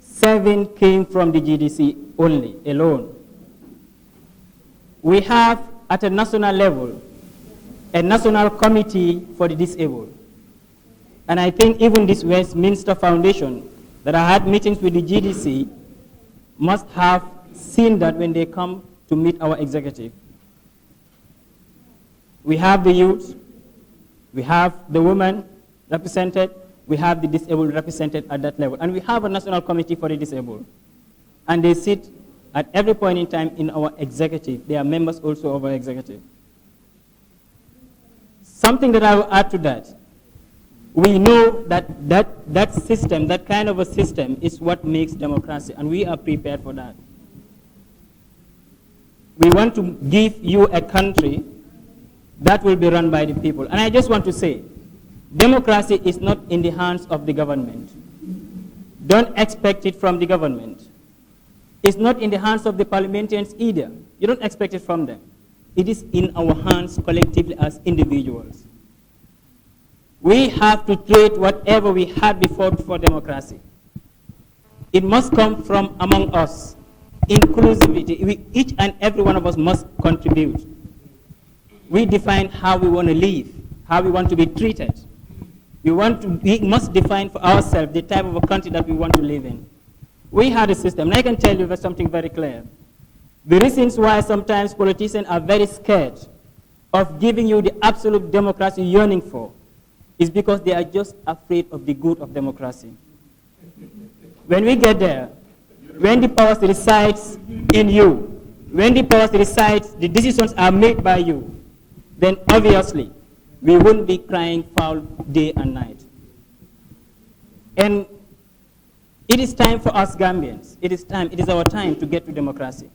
7 came from the GDC only, alone. We have, at a national level, a national committee for the disabled. And I think even this Westminster Foundation that I had meetings with the GDC must have seen that when they come to meet our executive. We have the youth, we have the women represented, we have the disabled represented at that level. And we have a national committee for the disabled. And they sit at every point in time in our executive. They are members also of our executive. Something that I will add to that, we know that system, that kind of a system, is what makes democracy, and we are prepared for that. We want to give you a country that will be run by the people. And I just want to say, democracy is not in the hands of the government. Don't expect it from the government. It's not in the hands of the parliamentarians either. You don't expect it from them. It is in our hands collectively as individuals. We have to treat whatever we had before democracy. It must come from among us. Inclusivity, each and every one of us must contribute. We define how we want to live, how we want to be treated. We must define for ourselves the type of a country that we want to live in. We had a system, and I can tell you something very clear. The reasons why sometimes politicians are very scared of giving you the absolute democracy you're yearning for is because they are just afraid of the good of democracy. When we get there, when the power resides in you, when the power resides, the decisions are made by you, then obviously we wouldn't be crying foul day and night. And it is time for us Gambians. It is our time to get to democracy.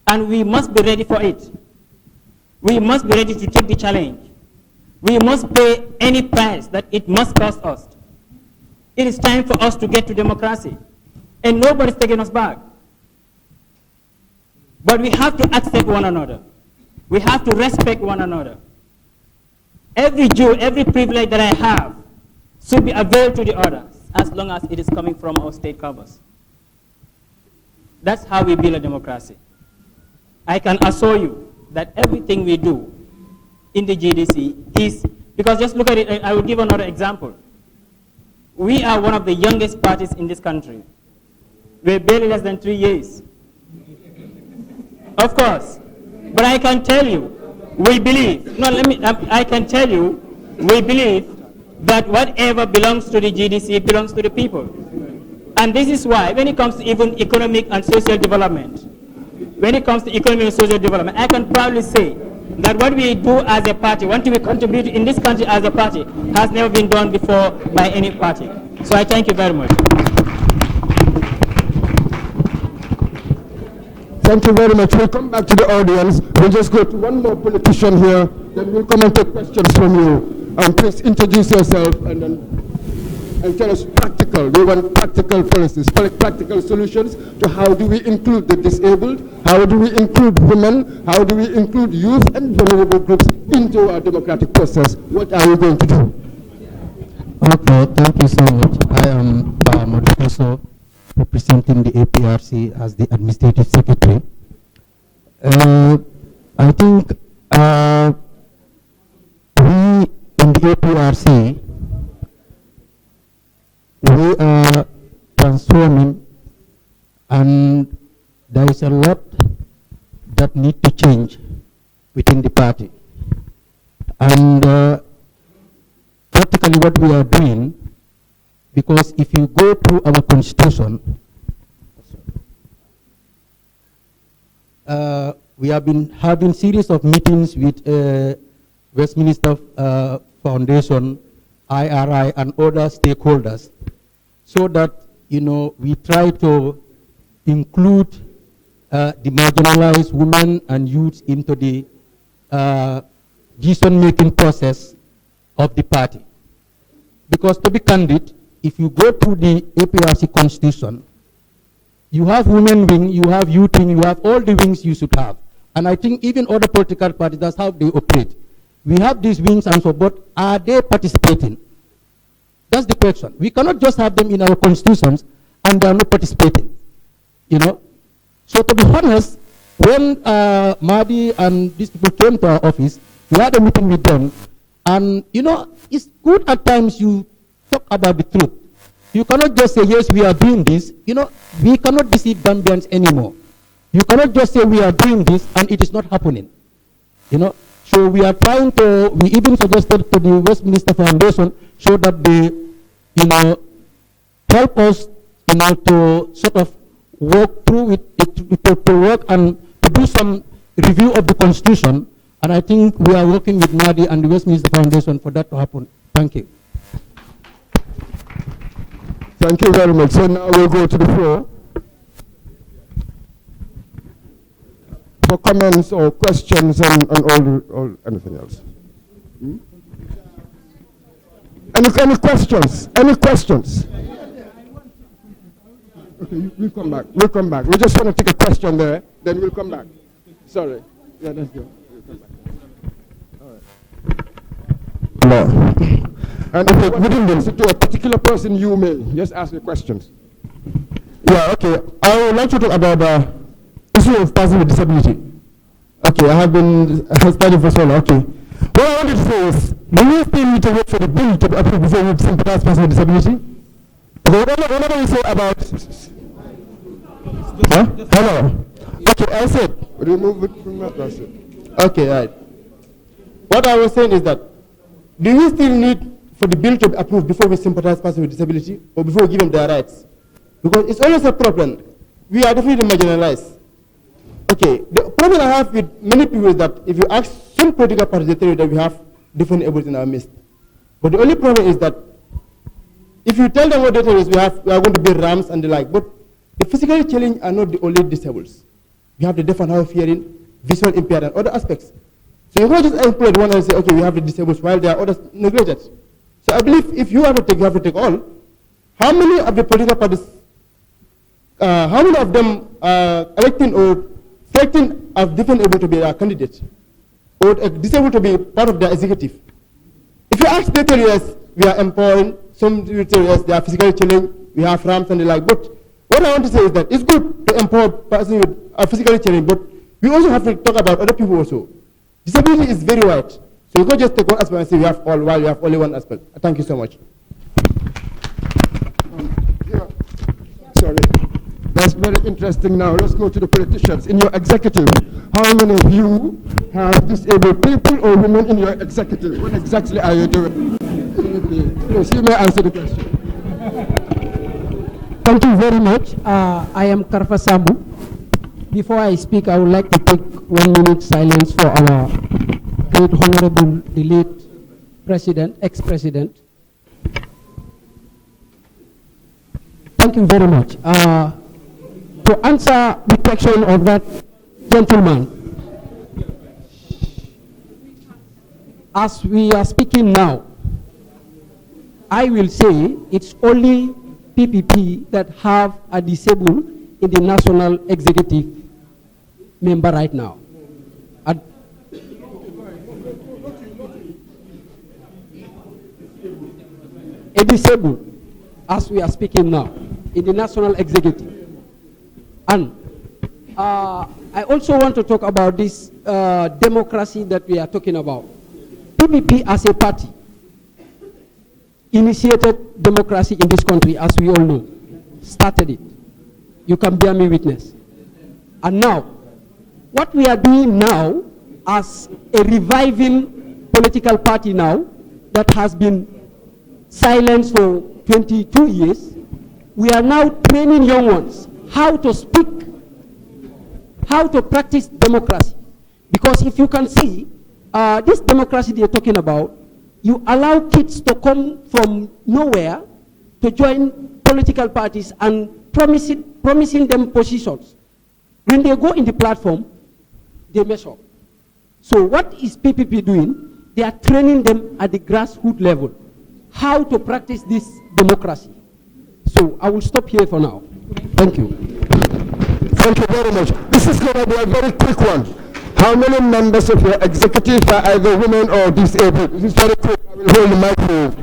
And we must be ready for it. We must be ready to take the challenge. We must pay any price that it must cost us. It is time for us to get to democracy. And nobody's taking us back. But we have to accept one another. We have to respect one another. Every Jew, every privilege that I have should be available to the others as long as it is coming from our state covers. That's how we build a democracy. I can assure you that everything we do in the GDC is, because just look at it, I will give another example. We are one of the youngest parties in this country. We're barely less than 3 years. Of course. But I can tell you, we believe, I can tell you, we believe that whatever belongs to the GDC belongs to the people. And this is why, when it comes to even economic and social development, I can proudly say that what we do as a party, what we contribute in this country as a party, has never been done before by any party. So I thank you very much. Thank you very much. We'll come back to the audience. We'll just go to one more politician here, then we'll come and take questions from you. Please introduce yourself and tell us practical. We want practical policies, practical solutions to how do we include the disabled, how do we include women, how do we include youth and vulnerable groups into our democratic process. What are we going to do? Okay, thank you so much. I am Modukoso, representing the APRC as the Administrative Secretary. I think we in the APRC, we are transforming, and there is a lot that need to change within the party. And practically what we are doing, because if you go through our constitution, we have been having series of meetings with Westminster Foundation, IRI, and other stakeholders, so that we try to include the marginalized women and youth into the decision-making process of the party. Because to be candid, if you go through the APRC constitution, you have women wing, you have youth wing, you have all the wings you should have. And I think even other political parties, that's how they operate. We have these wings and so, but are they participating? That's the question. We cannot just have them in our constitutions and they are not participating. So to be honest, when Mahdi and these people came to our office, we had a meeting with them, and it's good at times you talk about the truth. You cannot just say, yes, we are doing this. We cannot deceive Gambians anymore. You cannot just say we are doing this and it is not happening. So we are trying to, we even suggested to the Westminster Foundation so that they, help us, to sort of work through it, to work and to do some review of the Constitution. And I think we are working with Mahdi and the Westminster Foundation for that to happen. Thank you. Thank you very much. So now we'll go to the floor for comments or questions and all anything else. Any questions? Any questions? Okay, we'll come back. We'll come back. We just want to take a question there, then we'll come back. Sorry. Yeah, let's go. No. And if you wouldn't listen to a particular person, you may just ask the questions. Yeah, okay. I would like to talk about the issue of persons with disability. Okay, I have been studying for so long. Okay. What I wanted to say is, do we still need to wait for the bill to be approved before we sympathize persons with disability? Okay, what do we say about... Huh? Hello. Okay, I said... Remove it from that, that's it. Okay, right. What I was saying is that, do we still need for the bill to be approved before we sympathize persons with disability, or before we give them their rights? Because it's always a problem. We are definitely marginalized. Okay, the problem I have with many people is that if you ask some political parties, they tell you that we have different ables in our midst. But the only problem is that if you tell them what they tell us, we are going to build ramps and the like, but the physically challenged are not the only disabled. We have the deaf and hard of hearing, visual impaired, and other aspects. So you can't just employ one and say, okay, we have the disabled while there are others neglected. So I believe if you have to take, you have to take all. How many of the political parties, how many of them are electing or selecting as different able to be a candidate or disabled to be part of the executive? If you ask, they tell you yes, we are empowering, some will tell you yes, they are physically challenged, we have ramps and the like. But what I want to say is that it's good to empower persons with physically challenged, but we also have to talk about other people also. Disability is very wide. So you can't just take one aspect and say we have all while we have only one aspect. Thank you so much. Sorry. That's very interesting. Now let's go to the politicians. In your executive, how many of you have disabled people or women in your executive? What exactly are you doing? Please, you may answer the question. Thank you very much. I am Karfa Sambu. Before I speak, I would like to take 1 minute silence for our great honorable, the late president, ex-president. Thank you very much. To answer the question of that gentleman, as we are speaking now, I will say it's only PPP that have a disabled in the national executive member right now. A disabled, as we are speaking now, in the national executive. And I also want to talk about this democracy that we are talking about. PPP as a party initiated democracy in this country, as we all know, started it. You can bear me witness. And now, what we are doing now as a reviving political party now that has been silenced for 22 years, we are now training young ones how to speak, how to practice democracy. Because if you can see, this democracy they're talking about, you allow kids to come from nowhere to join political parties and promising them positions. When they go in the platform, they mess up. So what is PPP doing? They are training them at the grassroots level, how to practice this democracy. So I will stop here for now. Thank you. Thank you very much. This is going to be a very quick one. How many members of your executive are either women or disabled? This is very quick. I will hold the microphone.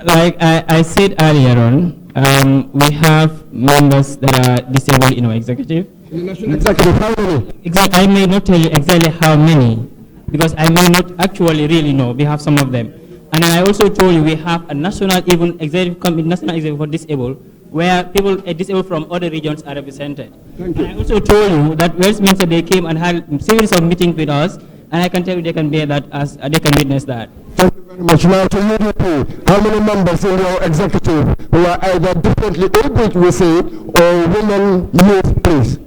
Like I said earlier on, we have members that are disabled in our executive. In the national executive, how many? I may not tell you exactly how many, because I may not actually really know. We have some of them. And then I also told you we have a national executive for disabled, where people disabled from other regions are represented. Thank you. And I also told you that Westminster, they came and had a series of meetings with us, and I can tell you they can bear that as they can witness that. Thank you very much. Now to UDP, how many members in your executive who are either differently able, we say, or women, youth, please?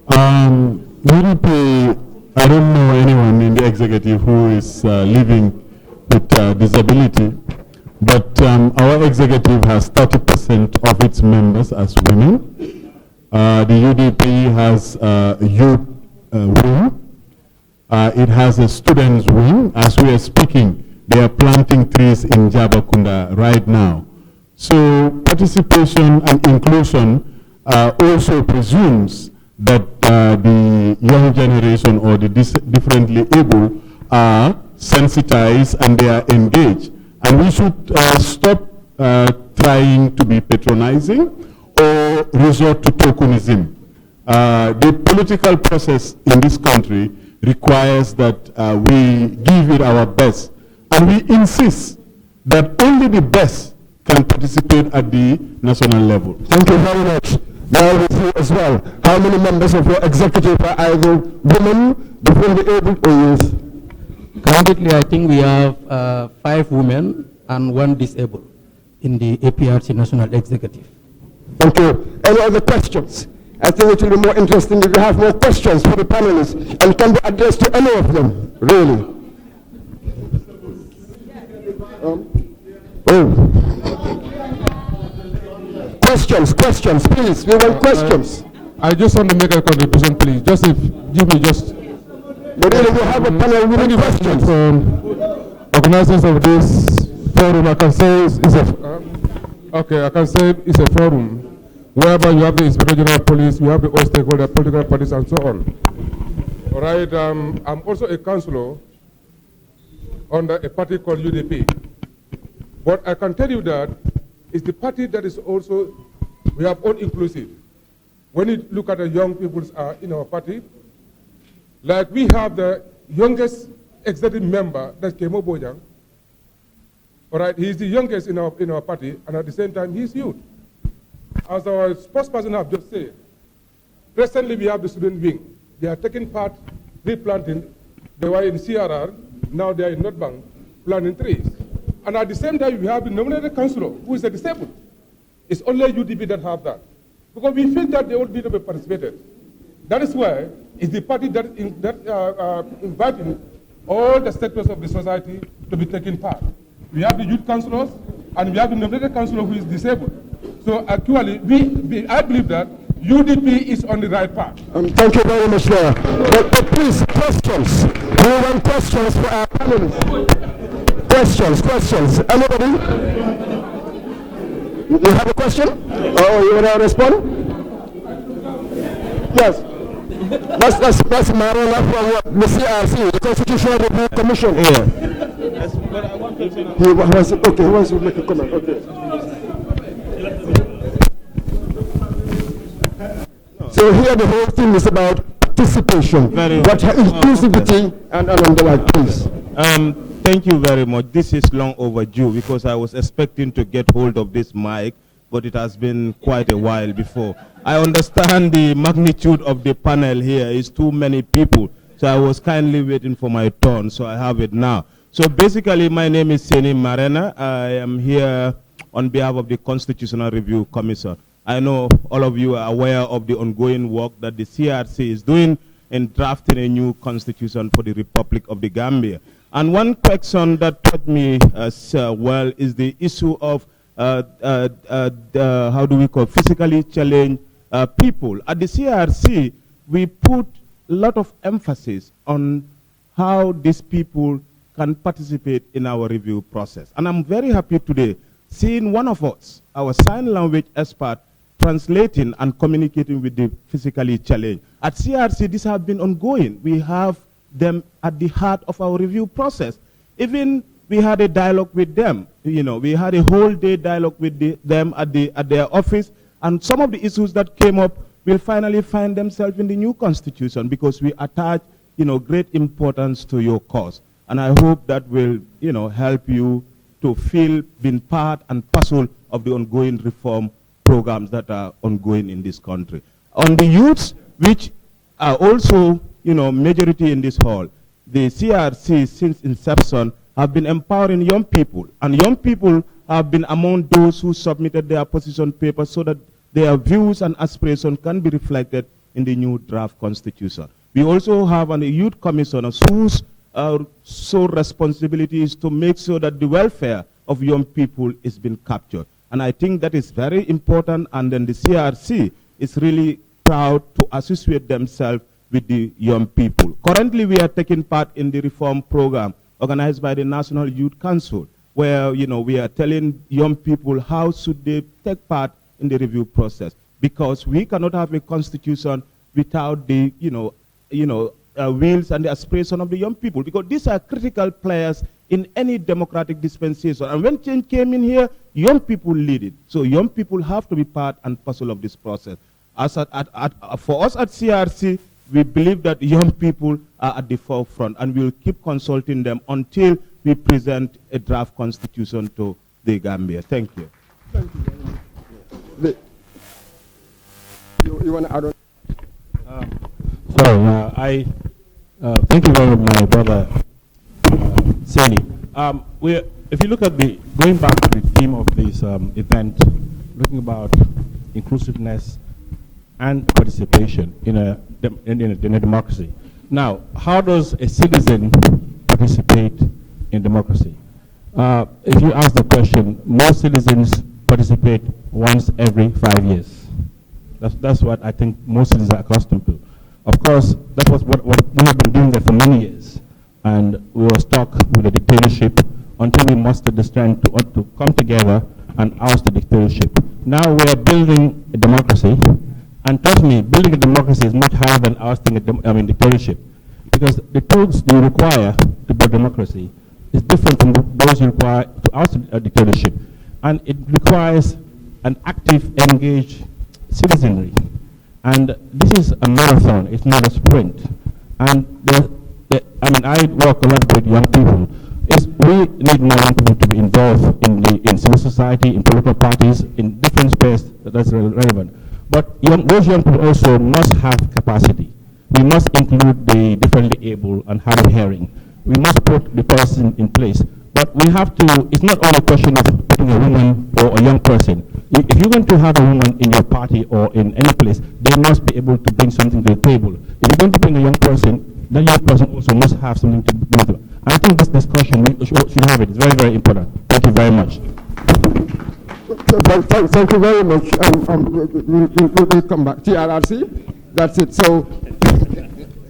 UDP, I don't know anyone in the executive who is living with disability, but our executive has 30% of its members as women. The UDP has a youth wing. It has a students wing. As we are speaking, they are planting trees in Jabakunda right now. So participation and inclusion also presumes that the young generation or the differently able are sensitized and they are engaged. And we should stop trying to be patronizing or resort to tokenism. The political process in this country requires that we give it our best, and we insist that only the best can participate at the national level. Thank you very much. Now with you as well, how many members of your executive are either women, differently able, or youth? Currently, I think we have 5 women and 1 disabled in the APRC National Executive. Thank you. Any other questions? I think it will be more interesting if you have more questions for the panelists and can be addressed to any of them, really. Questions, please. We want questions. I just want to make a contribution, please. Just give me just. But really, we have a panel with questions. Organizers of this forum, I can say it's a forum whereby you have the Inspector General of Police, you have the all stakeholder, political parties, and so on. All right. I'm also a councillor under a party called UDP. But I can tell you that it's the party that is also, we have all inclusive. When you look at the young people in our party, like we have the youngest executive member, that's Kemo Bojang. All right, he's the youngest in our party, and at the same time, he's youth. As our spokesperson have just said, presently we have the student wing. They are taking part, replanting. They were in CRR, now they are in North Bank, planting trees. And at the same time, we have the nominated councillor, who is a disabled. It's only UDP that have that. Because we feel that they all need to be participated. That is why it's the party that inviting all the sectors of the society to be taking part. We have the youth councillors, and we have the nominated councillor who is disabled. So actually, I believe that UDP is on the right path. Thank you very much, Mayor. But please, questions. We want questions for our panelists. Questions. Anybody? You have a question? Oh, you want to respond? Yes. That's Marona from the CRC, the Constitutional Review Commission here. Yes, but I want to say now. He wants to make a comment. Okay. So here the whole thing is about participation, inclusivity, and the like, please. Thank you very much. This is long overdue because I was expecting to get hold of this mic, but it has been quite a while before. I understand the magnitude of the panel here is too many people, so I was kindly waiting for my turn, so I have it now. So basically, my name is Seni Marena. I am here on behalf of the Constitutional Review Commission. I know all of you are aware of the ongoing work that the CRC is doing in drafting a new constitution for the Republic of the Gambia. And one question that touched me as well is the issue of how do we call physically challenged people. At the CRC, we put a lot of emphasis on how these people can participate in our review process. And I'm very happy today seeing one of us, our sign language expert, translating and communicating with the physically challenged. At CRC, this has been ongoing. We have them at the heart of our review process. Even we had a dialogue with them. We had a whole day dialogue with them at their office, and some of the issues that came up will finally find themselves in the new constitution because we attach, great importance to your cause. And I hope that will, help you to feel being part and parcel of the ongoing reform programs that are ongoing in this country. On the youths, which are also, majority in this hall, the CRC since inception have been empowering young people, and young people have been among those who submitted their position papers so that their views and aspirations can be reflected in the new draft constitution. We also have a youth commissioner whose sole responsibility is to make sure that the welfare of young people is being captured. And I think that is very important, and then the CRC is really proud to associate themselves with the young people. Currently, we are taking part in the reform program organized by the National Youth Council, where we are telling young people how should they take part in the review process, because we cannot have a constitution without the, wills and the aspiration of the young people, because these are critical players in any democratic dispensation. And when change came in here, young people lead it. So young people have to be part and parcel of this process. For us at CRC, we believe that young people are at the forefront, and we'll keep consulting them until we present a draft constitution to the Gambia. Thank you. Thank you very much. You want to add on? Sorry, thank you very much, my brother Seni. If you look at going back to the theme of this event, looking about inclusiveness and participation in a democracy. Now, how does a citizen participate in democracy? If you ask the question, most citizens participate once every 5 years. That's what I think most citizens are accustomed to. Of course, that was what we have been doing there for many years, and we were stuck with a dictatorship until we mustered the strength to come together and oust the dictatorship. Now we are building a democracy, and trust me, building a democracy is much harder than ousting a dictatorship, because the tools you require to build democracy is different from those you require to oust a dictatorship, and it requires an active, engaged citizenry. And this is a marathon, it's not a sprint. And I work a lot with young people. We need more young people to be involved in civil society, in political parties, in different spaces that's relevant. But those young people also must have capacity. We must include the differently able and hard of hearing. We must put the person in place. But we have to, it's not only a question of putting a woman or a young person. If you're going to have a woman in your party or in any place, they must be able to bring something to the table. If you're going to bring a young person, that young person also must have something to bring to it. I think this discussion, we should have it. It's very, very important. Thank you very much. Thank you very much. We'll come back. TRRC, that's it. So,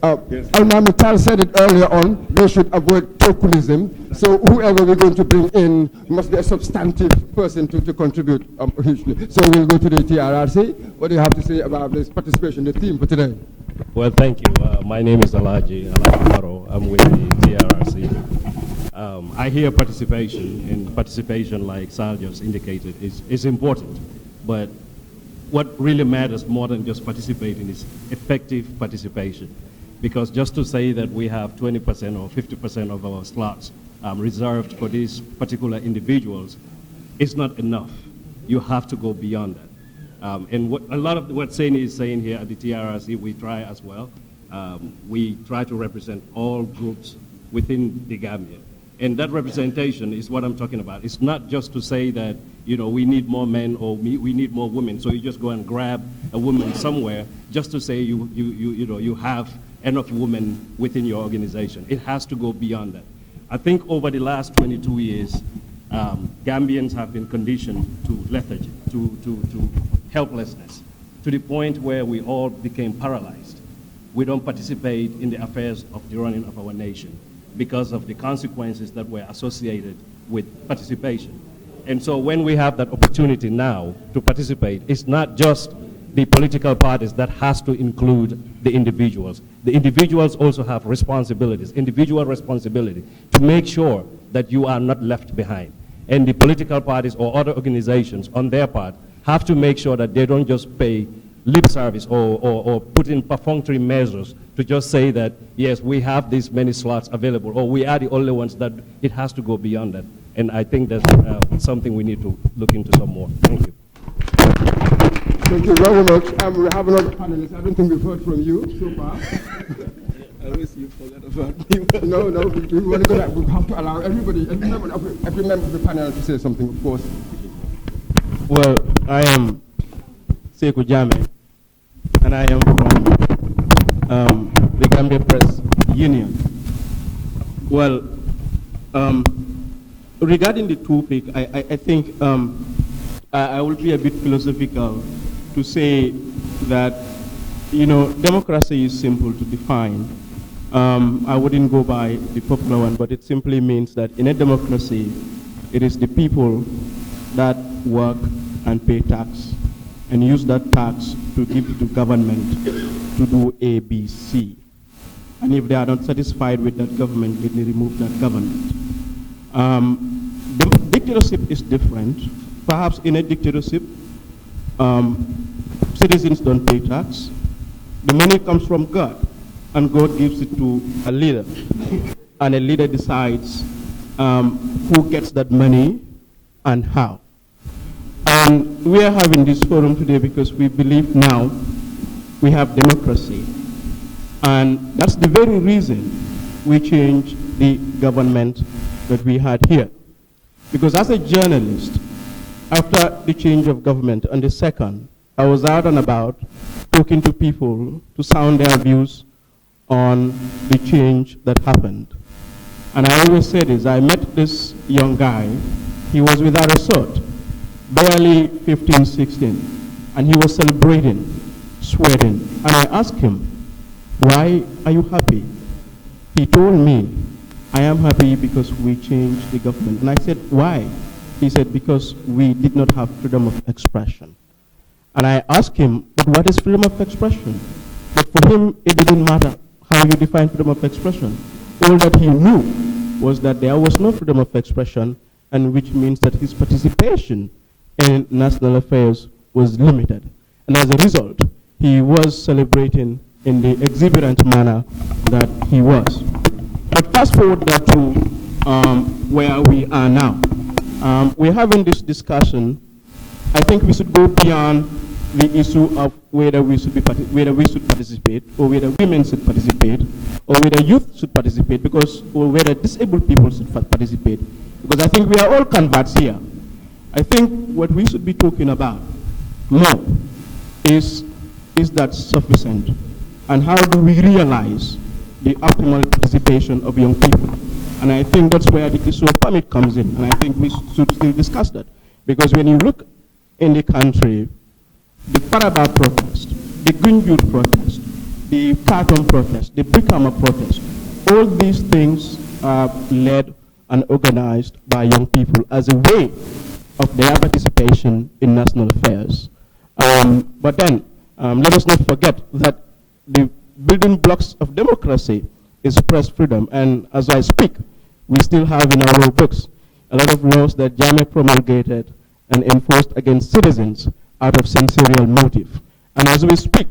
Alma Mittal said it earlier on, we should avoid tokenism. So whoever we're going to bring in must be a substantive person to contribute hugely. So we'll go to the TRRC. What do you have to say about this participation, the theme for today? Well, thank you. My name is Alaji Maro. I'm with the TRRC. I hear participation, and participation, like Sal just indicated, is important. But what really matters more than just participating is effective participation. Because just to say that we have 20% or 50% of our slots reserved for these particular individuals is not enough. You have to go beyond that. And a lot of what Seni is saying here at the TRRC, we try as well. We try to represent all groups within the Gambia. And that representation is what I'm talking about. It's not just to say that, we need more men or we need more women. So you just go and grab a woman somewhere just to say you have enough women within your organization. It has to go beyond that. I think over the last 22 years, Gambians have been conditioned to lethargy, to helplessness, to the point where we all became paralyzed. We don't participate in the affairs of the running of our nation because of the consequences that were associated with participation. And so when we have that opportunity now to participate, it's not just the political parties that has to include the individuals. The individuals also have responsibilities, individual responsibility, to make sure that you are not left behind. And the political parties or other organizations on their part have to make sure that they don't just pay lip service or put in perfunctory measures to just say that, yes, we have these many slots available, or we are the only ones. That it has to go beyond that. And I think that's something we need to look into some more. Thank you. Thank you very much. We have another panelist. I don't think we've heard from you so far. I wish you forgot about me. No, we want to go back. We have to allow everybody, every member of the panel to say something, of course. Well, I am Sekou Jame, and I am from the Gambia Press Union. Well, regarding the topic, I think I will be a bit philosophical to say that, democracy is simple to define. I wouldn't go by the popular one, but it simply means that in a democracy, it is the people that work and pay tax. and use that tax to give to government to do A, B, C. And if they are not satisfied with that government, then they remove that government. The dictatorship is different. Perhaps in a dictatorship, citizens don't pay tax. The money comes from God, and God gives it to a leader. And a leader decides who gets that money and how. And we are having this forum today because we believe now we have democracy. And that's the very reason we changed the government that we had here. Because as a journalist, after the change of government on the 2nd, I was out and about talking to people to sound their views on the change that happened. And I always say this, I met this young guy, he was without a sword, barely 15, 16, and he was celebrating, sweating. And I asked him, why are you happy? He told me, I am happy because we changed the government. And I said, why? He said, because we did not have freedom of expression. And I asked him, but what is freedom of expression? But for him, it didn't matter how you define freedom of expression. All that he knew was that there was no freedom of expression, and which means that his participation in national affairs was limited. And as a result, he was celebrating in the exuberant manner that he was. But fast forward that to where we are now. We're having this discussion. I think we should go beyond the issue of whether we should participate, or whether women should participate, or whether youth should participate, or whether disabled people should participate. Because I think we are all converts here. I think what we should be talking about more is that sufficient? And how do we realize the optimal participation of young people? And I think that's where the issue of permit comes in. And I think we should still discuss that. Because when you look in the country, the Paraba protest, the Green Youth protest, the Carton protest, the Brikama protest, all these things are led and organized by young people as a way of their participation in national affairs. But then, let us not forget that the building blocks of democracy is press freedom. And as I speak, we still have in our law books a lot of laws that Jammeh promulgated and enforced against citizens out of censorial motive. And as we speak,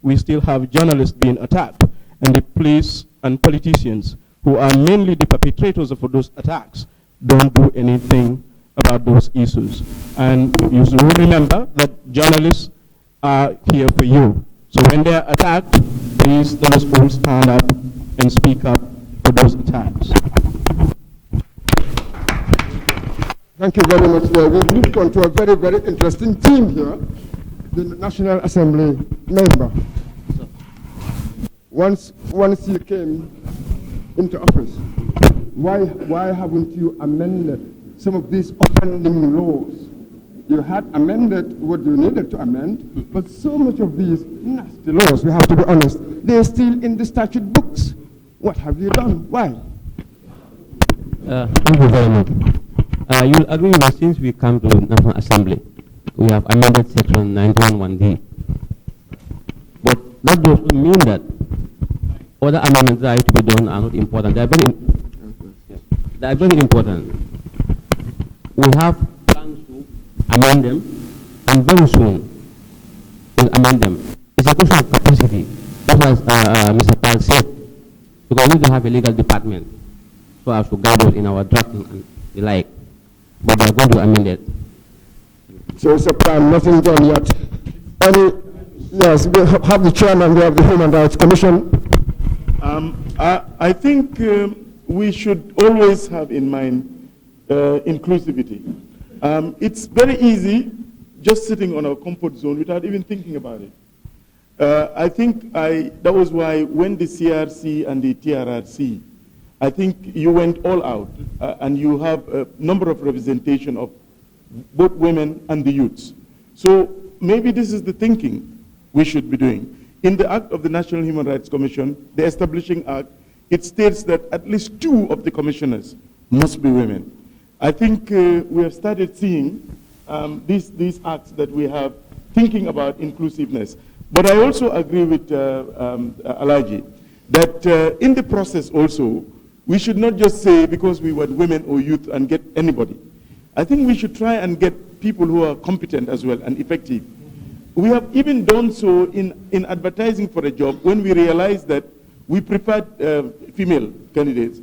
we still have journalists being attacked, and the police and politicians, who are mainly the perpetrators of those attacks, don't do anything about those issues. And you should remember that journalists are here for you. So when they're attacked, please let us all stand up and speak up for those attacks. Thank you very much. We've moved on to a very, very interesting team here, the National Assembly member. Once you came into office, why haven't you amended some of these offending laws? You had amended what you needed to amend, but so much of these nasty laws, we have to be honest, they're still in the statute books. What have you done? Why? Thank you very much. You'll agree with me, since we come to the National Assembly, we have amended Section 91(1)(d). But that doesn't mean that other amendments that are to be done are not important. They are very important. We have plans to amend them, and very soon we'll amend them. It's a question of capacity. That's what Mr. Pal said. Because we don't have a legal department so as to guide us in our drafting and the like. But we are going to amend it. So it's a plan, nothing done yet. Yes, we have the chairman, we have the Human Rights Commission. I think we should always have in mind inclusivity. It's very easy just sitting on our comfort zone without even thinking about it. I think that was why when the CRC and the TRRC, I think you went all out and you have a number of representation of both women and the youths. So maybe this is the thinking we should be doing. In the Act of the National Human Rights Commission, the establishing act, it states that at least 2 of the commissioners must be women. I think we have started seeing these acts that we have thinking about inclusiveness. But I also agree with Alaji that in the process also, we should not just say because we want women or youth and get anybody. I think we should try and get people who are competent as well and effective. We have even done so in advertising for a job when we realized that we preferred female candidates.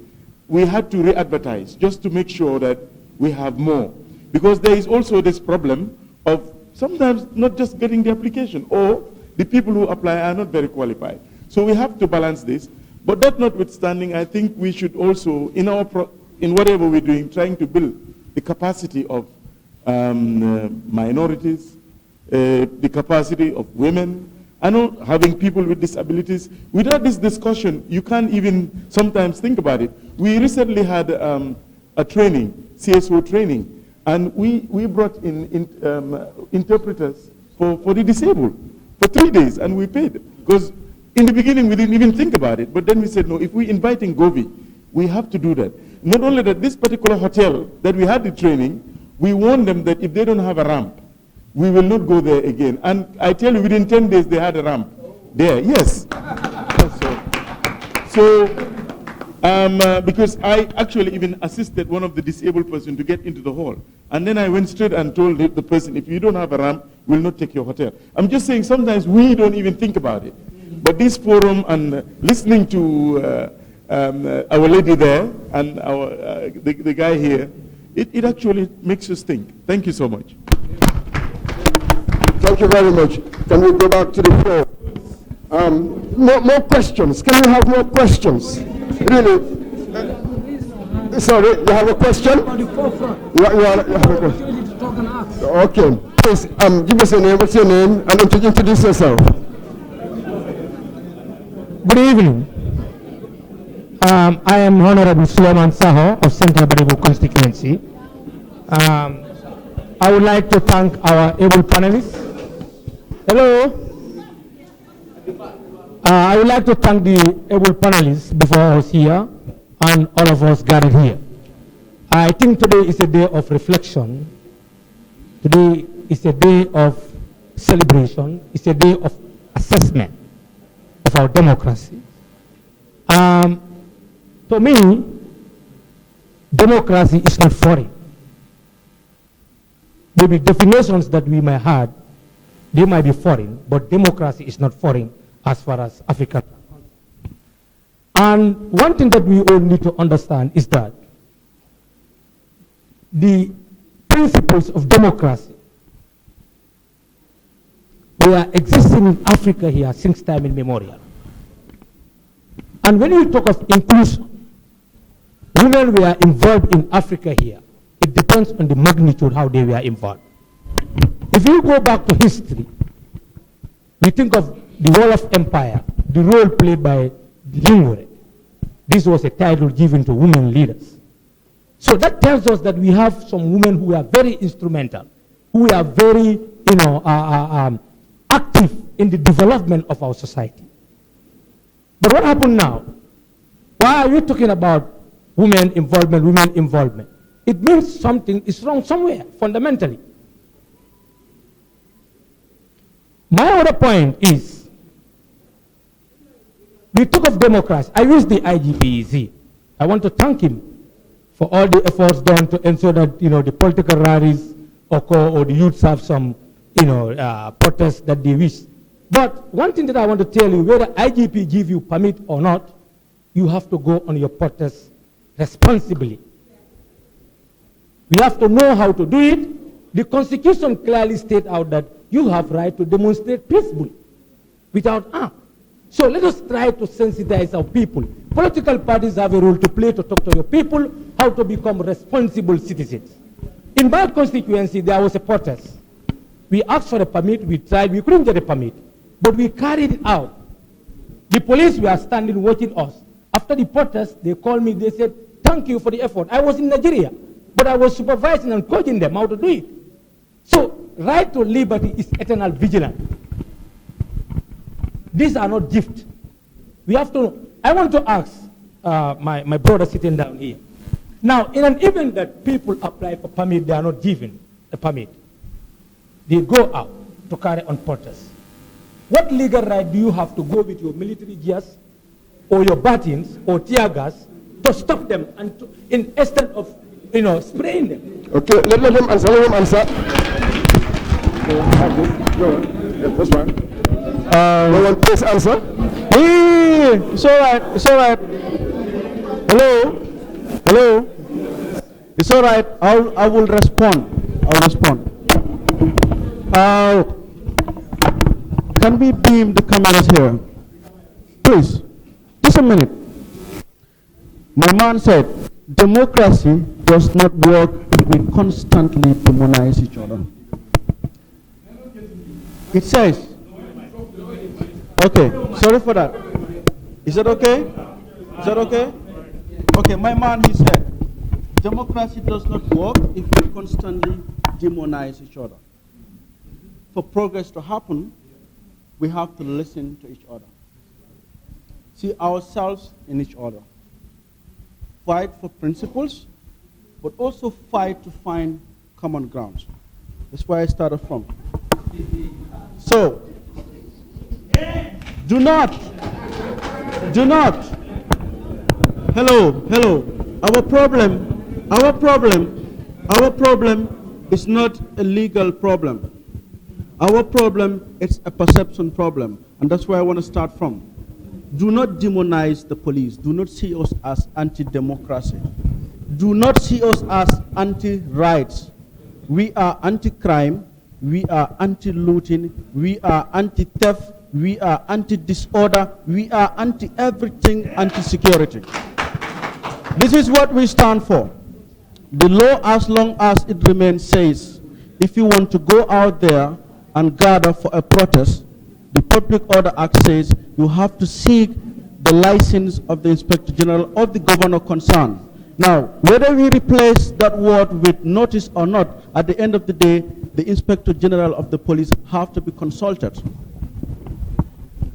We had to re-advertise just to make sure that we have more. Because there is also this problem of sometimes not just getting the application, or the people who apply are not very qualified. So we have to balance this. But that notwithstanding, I think we should also, in whatever we're doing, trying to build the capacity of minorities, the capacity of women, and having people with disabilities. Without this discussion, you can't even sometimes think about it. We recently had a training, CSO training, and we brought in interpreters for the disabled for 3 days, and we paid. Because in the beginning, we didn't even think about it. But then we said, no, if we invite in Govi, we have to do that. Not only that, this particular hotel that we had the training, we warned them that if they don't have a ramp, we will not go there again. And I tell you, within 10 days, they had a ramp there. Yes. Because I actually even assisted one of the disabled person to get into the hall. And then I went straight and told the person, if you don't have a ramp, we'll not take your hotel. I'm just saying sometimes we don't even think about it. But this forum and listening to our lady there and the guy here, it actually makes us think. Thank you so much. Thank you very much. Can we go back to the floor? More questions. Can we have more questions? Really? Sorry, you have a question? You have a question. Okay. Please, give us your name. What's your name? And introduce yourself. Good evening. I am Honorable Suleiman Saho of Central Baribu constituency. I would like to thank our able panelists. Hello. I would like to thank the able panelists before us here and all of us gathered here. I think today is a day of reflection. Today is a day of celebration. It's a day of assessment of our democracy. To me, democracy is not foreign. Maybe definitions that we may have, they might be foreign, but democracy is not foreign as far as Africa. And one thing that we all need to understand is that the principles of democracy were existing in Africa here since time immemorial. And when we talk of inclusion, women were involved in Africa here. It depends on the magnitude how they were involved. If you go back to history, we think of the Wall of Empire, the role played by Lingore. This was a title given to women leaders. So that tells us that we have some women who are very instrumental, who are very, active in the development of our society. But what happened now? Why are we talking about women involvement? It means something is wrong somewhere, fundamentally. My other point is, we talk of democracy. I use the IGPEC. I want to thank him for all the efforts done to ensure that the political rallies occur or the youths have some protests that they wish. But one thing that I want to tell you, whether IGP give you permit or not, you have to go on your protest responsibly. We have to know how to do it. The Constitution clearly states out that you have right to demonstrate peacefully, without arm. So let us try to sensitize our people. Political parties have a role to play to talk to your people how to become responsible citizens. In my constituency, there was a protest. We asked for a permit, we tried, we couldn't get a permit, but we carried it out. The police were standing watching us. After the protest, they called me, they said, thank you for the effort. I was in Nigeria, but I was supervising and coaching them how to do it. So, right to liberty is eternal vigilance. These are not gifts. We have to, I want to ask my brother sitting down here. Now, in an event that people apply for permit, they are not given a permit. They go out. to carry on protests? What legal right do you have to go with your military gears or your batons or tear gas to stop them and to, instead of spraying them? Okay, let them answer. Let them answer. That's fine. No one please answer. It's all right. It's all right. Hello. Hello. It's all right. I will respond. I'll respond. Can we beam the cameras here? Please. Just a minute. My man said, democracy does not work if we constantly demonize each other. It says, okay, sorry for that. Is that okay? Is that okay? Okay, my man, he said, democracy does not work if we constantly demonize each other. For progress to happen, we have to listen to each other. See ourselves in each other. Fight for principles, but also fight to find common grounds. That's where I started from. So, do not, hello, our problem is not a legal problem. Our problem is a perception problem, and that's where I want to start from. Do not demonize the police. Do not see us as anti-democracy. Do not see us as anti-rights. We are anti-crime. We are anti-looting. We are anti-theft. We are anti-disorder. We are anti-everything, anti-security. This is what we stand for. The law, as long as it remains, says, if you want to go out there and gather for a protest, the Public Order Act says you have to seek the license of the Inspector General or the governor concerned. Now, whether we replace that word with notice or not, at the end of the day, the Inspector General of the police have to be consulted.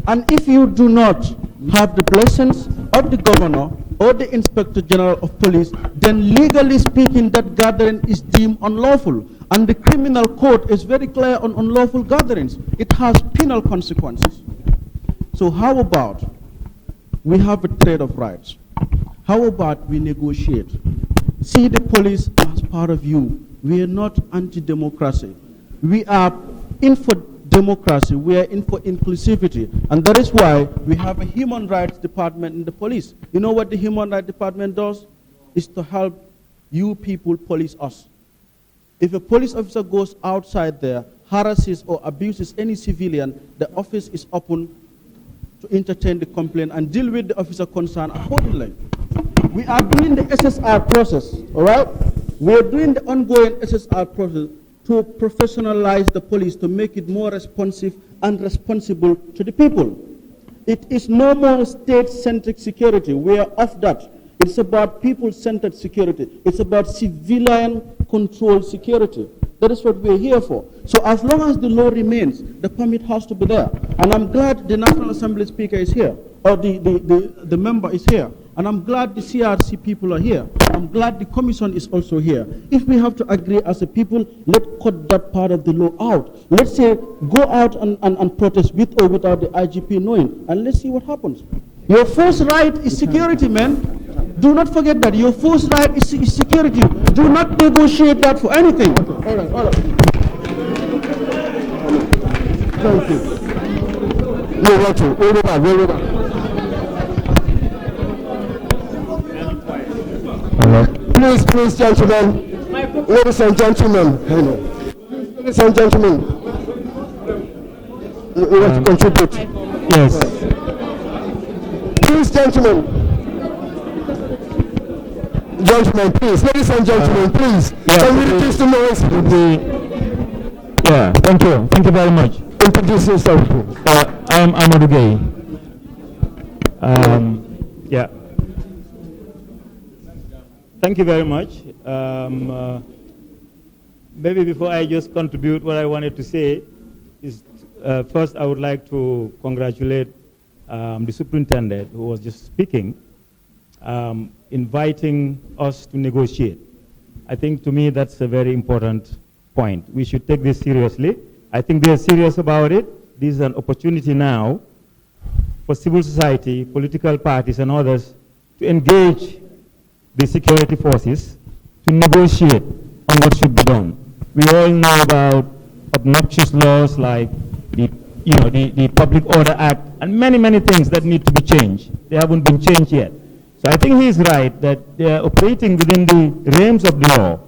And if you do not have the blessings of the governor or the Inspector General of Police, then legally speaking, that gathering is deemed unlawful. And the criminal code is very clear on unlawful gatherings. It has penal consequences. So how about we have a trade of rights? How about we negotiate? See the police as part of you. We are not anti-democracy. We are in for democracy. We are in for inclusivity. And that is why we have a human rights department in the police. You know what the human rights department does? Is to help you people police us. If a police officer goes outside there, harasses or abuses any civilian, the office is open to entertain the complaint and deal with the officer concerned accordingly. We are doing the SSR process, all right? We are doing the ongoing SSR process to professionalize the police, to make it more responsive and responsible to the people. It is no more state-centric security. We are off that. It's about people-centered security. It's about civilian-controlled security. That is what we're here for. So as long as the law remains, the permit has to be there. And I'm glad the National Assembly Speaker is here, or the member is here. And I'm glad the CRC people are here. I'm glad the Commission is also here. If we have to agree as a people, let's cut that part of the law out. Let's say, go out and protest with or without the IGP knowing, and let's see what happens. Your first right is security, man. Do not forget that. Your first right is security. Do not negotiate that for anything. Okay. All right, all right. Thank you. You're welcome. We'll back. We'll back. Please, gentlemen. Ladies and gentlemen. Ladies and gentlemen. You want to contribute? Yes. Please, gentlemen. Gentlemen, please. Ladies and gentlemen, please. Yeah, can we reduce the noise? Yeah, thank you. Thank you very much. Introduce yourself. I am Amadou Gueye. Yeah. Thank you very much. Maybe before I just contribute, what I wanted to say is, first I would like to congratulate the superintendent who was just speaking, inviting us to negotiate. I think to me that's a very important point. We should take this seriously, I think they are serious about it. This is an opportunity now for civil society, political parties, and others to engage the security forces to negotiate on what should be done. We all know about obnoxious laws like the Public Order Act and many, many things that need to be changed. They haven't been changed yet. So I think he's right that they are operating within the realms of the law.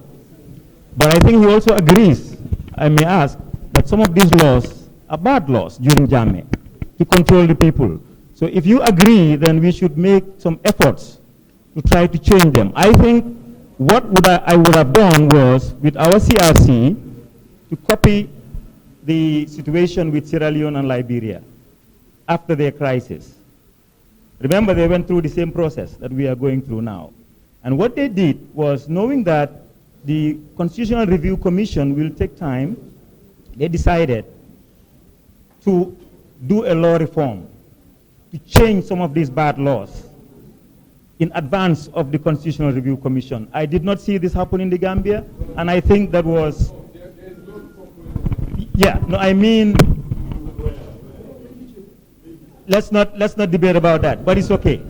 But I think he also agrees, I may ask, that some of these laws are bad laws during Jammeh to control the people. So if you agree, then we should make some efforts to try to change them. I think what I would have done was, with our CRC, to copy the situation with Sierra Leone and Liberia after their crisis. Remember, they went through the same process that we are going through now. And what they did was, knowing that the Constitutional Review Commission will take time, they decided to do a law reform, to change some of these bad laws in advance of the Constitutional Review Commission. I did not see this happen in the Gambia, and I think that was, yeah, no, I mean, let's not debate about that, but it's okay.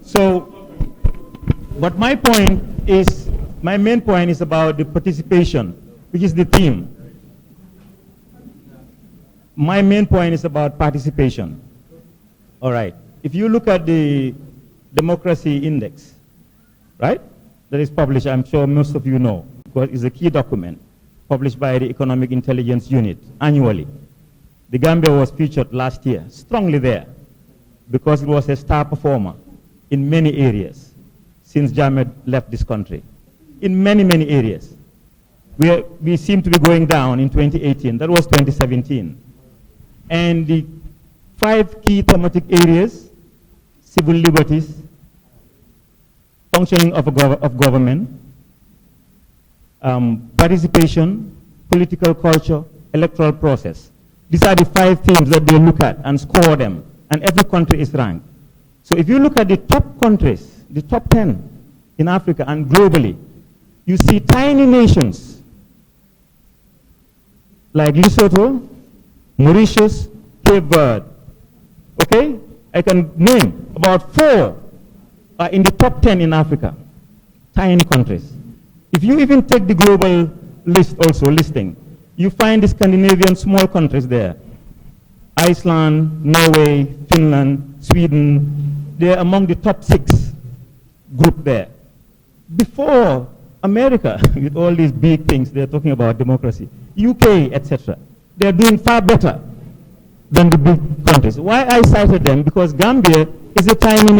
So, but my main point is about the participation, which is the theme. My main point is about participation. All right. If you look at the Democracy Index, right, that is published, I'm sure most of you know, because it's a key document published by the Economic Intelligence Unit annually. The Gambia was featured last year, strongly there, because it was a star performer in many areas since Jammeh left this country. In many, many areas. We seem to be going down in 2018. That was 2017. And the 5 key thematic areas: civil liberties, functioning of government, participation, political culture, electoral process. These are the 5 themes that they look at and score them, and every country is ranked. So if you look at the top countries, the top 10 in Africa and globally, you see tiny nations like Lesotho, Mauritius, Cape Verde. Okay? I can name about 4 are in the top 10 in Africa. Tiny countries. If you even take the global list also, listing, you find the Scandinavian small countries there. Iceland, Norway, Finland, Sweden, they're among the top 6 group there. Before America, with all these big things, they're talking about democracy, UK, etc. They're doing far better than the big countries. Why I cited them? Because Gambia is a tiny